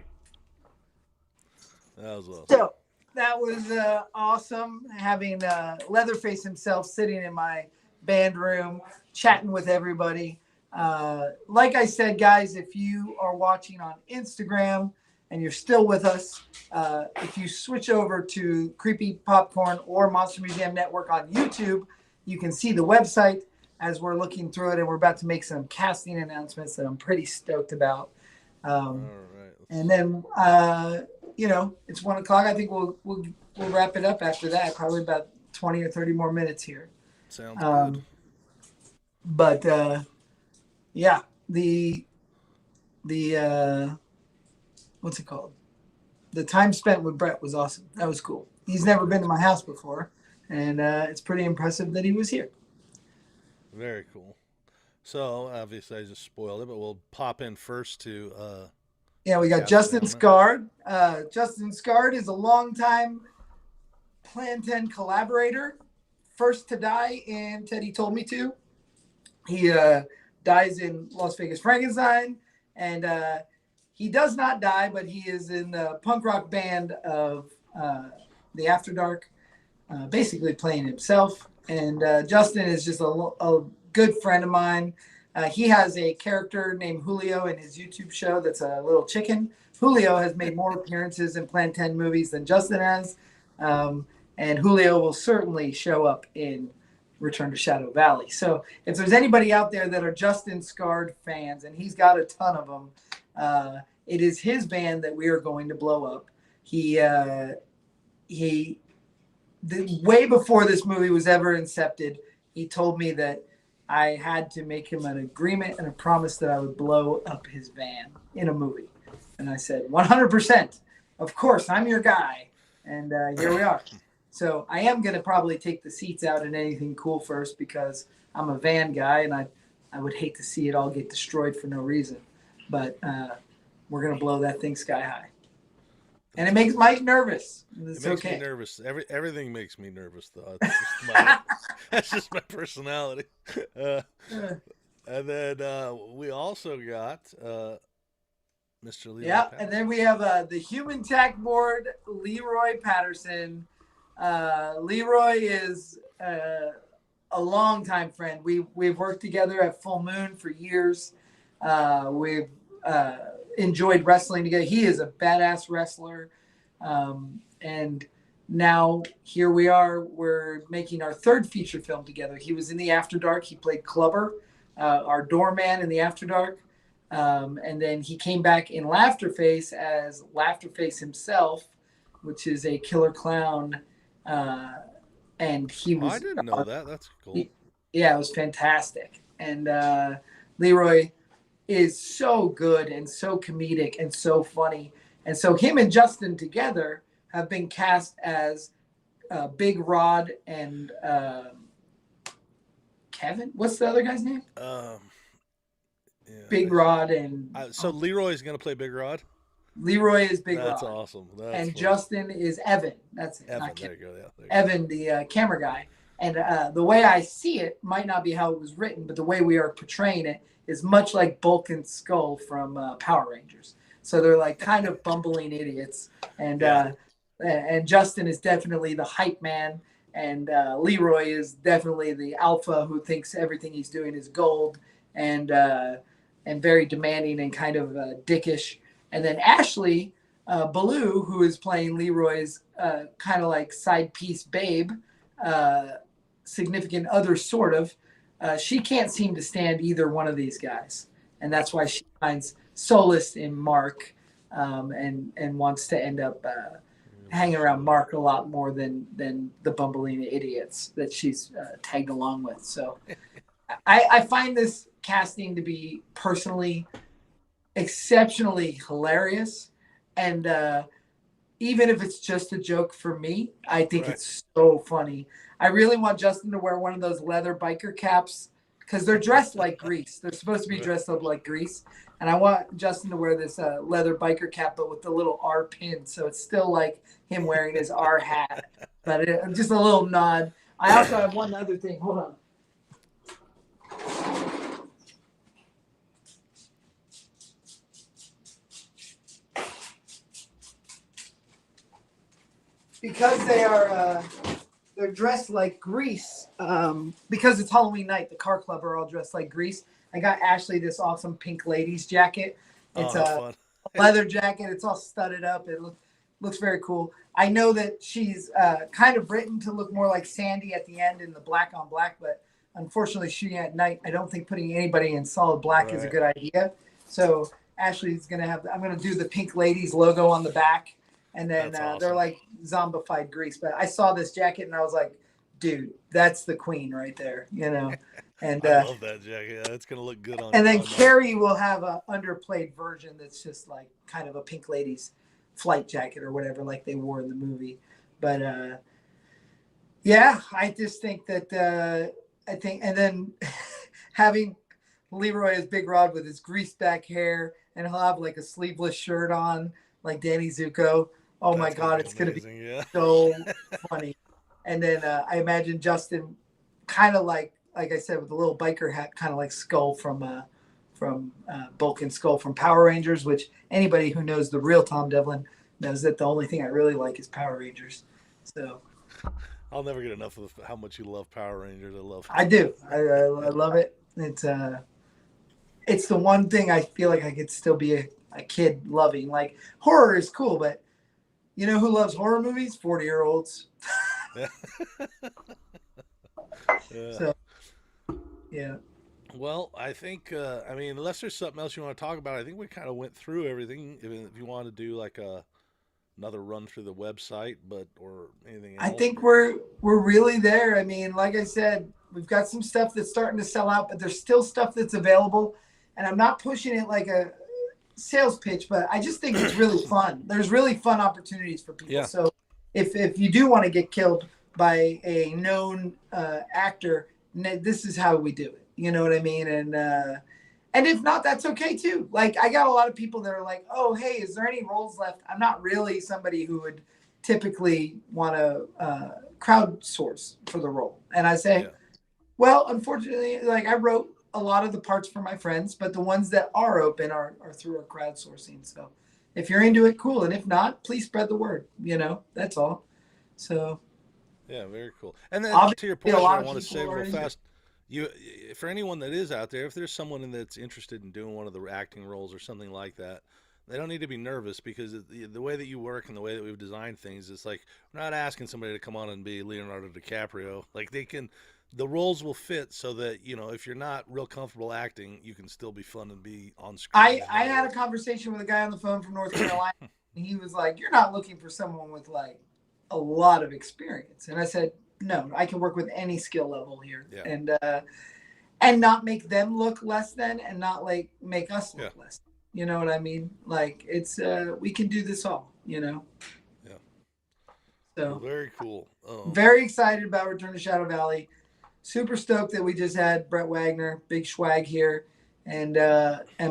That was awesome. So that was awesome having Leatherface himself sitting in my band room chatting with everybody. Like I said, guys, if you are watching on Instagram and you're still with us, if you switch over to Creepy Popcorn or Monster Museum Network on YouTube, you can see the website as we're looking through it, and we're about to make some casting announcements that I'm pretty stoked about. All right. And then, it's 1 o'clock. I think we'll wrap it up after that. Probably about 20 or 30 more minutes here. Sounds good. But yeah, the what's it called? The time spent with Brett was awesome. That was cool. He's never been to my house before, and it's pretty impressive that he was here. Very cool. So obviously I just spoiled it, but we'll pop in first to Yeah, we got Yeah, Justin yeah. Scard. Justin Scard is a longtime Plan 10 collaborator. First to die in Teddy Told Me To. He dies in Las Vegas Frankenstein. And he does not die, but he is in the punk rock band of the After Dark, basically playing himself. And Justin is just a good friend of mine. He has a character named Julio in his YouTube show that's a little chicken. Julio has made more appearances in Plan 10 movies than Justin has. And Julio will certainly show up in Return to Shadow Valley. So if there's anybody out there that are Justin Scard fans, and he's got a ton of them, it is his band that we are going to blow up. Way before this movie was ever incepted, he told me that I had to make him an agreement and a promise that I would blow up his van in a movie. And I said, 100%. Of course, I'm your guy. And here we are. So I am going to probably take the seats out and anything cool first because I'm a van guy and I I would hate to see it all get destroyed for no reason, but we're gonna blow that thing sky high, and it makes Mike nervous. It's It makes okay. me nervous. Everything makes me nervous, though. It's just my, that's just my personality. Uh, and then we also got Mr. Leroy Yeah, Patterson. and then we have the human tack board, Leroy Patterson. Leroy is a longtime friend. We've worked together at Full Moon for years. We've enjoyed wrestling together. He is a badass wrestler, and now here we are. We're making our third feature film together. He was in the After Dark. He played Clubber, our doorman in the After Dark. And then he came back in Laughterface as Laughterface himself, which is a killer clown. And he was. I didn't know that. That's cool. Yeah, it was fantastic. And Leroy is so good and so comedic and so funny. And so him and Justin together have been cast as Big Rod and Kevin. What's the other guy's name? Yeah, Big Rod and so Leroy's gonna play Big Rod. Leroy is Big That's Rod. awesome. That's And funny. Justin is Evan. That's it. Evan. Not There Kevin. you go. Yeah. There you Evan, the camera guy. And the way I see it might not be how it was written, but the way we are portraying it is much like Bulk and Skull from Power Rangers. So they're like kind of bumbling idiots. And and Justin is definitely the hype man. And Leroy is definitely the alpha who thinks everything he's doing is gold and very demanding and kind of dickish. And then Ashley Ballou, who is playing Leroy's kind of like side piece babe, significant other sort of, she can't seem to stand either one of these guys. And that's why she finds solace in Mark and wants to end up hanging around Mark a lot more than the bumbling idiots that she's tagged along with. So I find this casting to be personally exceptionally hilarious. And even if it's just a joke for me, I think it's so funny. I really want Justin to wear one of those leather biker caps because they're dressed like Grease. They're supposed to be dressed up like Grease. And I want Justin to wear this leather biker cap, but with the little R pin. So it's still like him wearing his R hat, but just a little nod. I also have one other thing. Hold on. Because they're dressed like Grease. Because it's Halloween night, the car club are all dressed like Grease. I got Ashley this awesome pink ladies jacket. It's a leather jacket. It's all studded up. It looks very cool. I know that she's kind of written to look more like Sandy at the end in the black on black, but unfortunately shooting at night, I don't think putting anybody in solid black is a good idea. So Ashley's going to I'm going to do the pink ladies logo on the back. And then awesome. They're like zombified Grease. But I saw this jacket and I was like, dude, that's the queen right there, you know. And I love that jacket. Yeah, it's gonna look good on. And then Carrie will have a underplayed version that's just like kind of a pink lady's flight jacket or whatever, like they wore in the movie. But yeah, I just think that and then having Leroy as Big Rod with his greased back hair, and he'll have like a sleeveless shirt on, like Danny Zuko. Oh my God, it's going to be so funny. And then I imagine Justin kind of like I said, with a little biker hat, kind of like Skull from Bulk and Skull from Power Rangers, which anybody who knows the real Tom Devlin knows that the only thing I really like is Power Rangers. So I'll never get enough of how much you love Power Rangers. I do. I love it. It's the one thing I feel like I could still be a kid loving. Like horror is cool, but you know who loves horror movies? 40-year-olds. Yeah. So, yeah. Well, I think, unless there's something else you want to talk about, I think we kind of went through everything. If you want to do like another run through the website, or anything else. I think we're really there. I mean, like I said, we've got some stuff that's starting to sell out, but there's still stuff that's available. And I'm not pushing it like a sales pitch, but I just think it's really fun. There's really fun opportunities for people. Yeah. So if you do want to get killed by a known actor, this is how we do it. You know what I mean? And if not, that's okay too. Like I got a lot of people that are like, oh, hey, is there any roles left? I'm not really somebody who would typically want to crowdsource for the role. And I say, Yeah. well, unfortunately, like I wrote a lot of the parts for my friends, but the ones that are open are through our crowdsourcing. So if you're into it, cool. And if not, please spread the word. You know, that's all. So Yeah, very cool. And then to your obviously, point, a lot I of want to people say are real into it. fast, you for anyone that is out there, if there's someone that's interested in doing one of the acting roles or something like that, they don't need to be nervous because the way that you work and the way that we've designed things, it's like we're not asking somebody to come on and be Leonardo DiCaprio. Like the roles will fit so that if you're not real comfortable acting, you can still be fun and be on screen. I had a conversation with a guy on the phone from North Carolina. And he was like, "You're not looking for someone with like a lot of experience." And I said, "No, I can work with any skill level here, Yeah. and not make them look less than, and not like make us look Yeah. less. You know what I mean? Like it's we can do this all. You know." Yeah. So Well, very cool. very excited about Return to Shadow Valley. Super stoked that we just had Brett Wagner, big swag here. And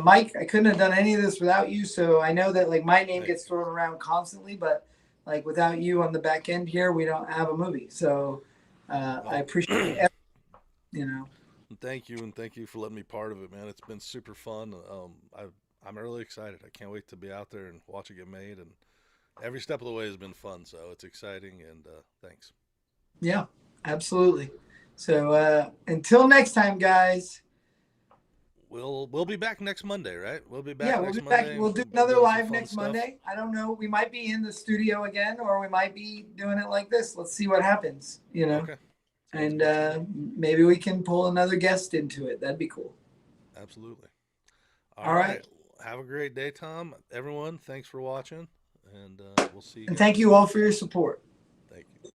Mike, I couldn't have done any of this without you. So I know that like my name gets thrown around constantly, but like without you on the back end here, we don't have a movie. So I appreciate it. You know. Thank you, and thank you for letting me part of it, man. It's been super fun. I'm really excited. I can't wait to be out there and watch it get made. And every step of the way has been fun, so it's exciting. And thanks. Yeah, absolutely. So until next time, guys. We'll be back next Monday, right? We'll be back Yeah, we'll next be back. Monday. We'll do another doing some live fun next stuff. Monday. I don't know. We might be in the studio again, or we might be doing it like this. Let's see what happens. You know. Okay. And maybe we can pull another guest into it. That'd be cool. Absolutely. All right. Have a great day, Tom. Everyone, thanks for watching, and we'll see you. And thank you all for your support.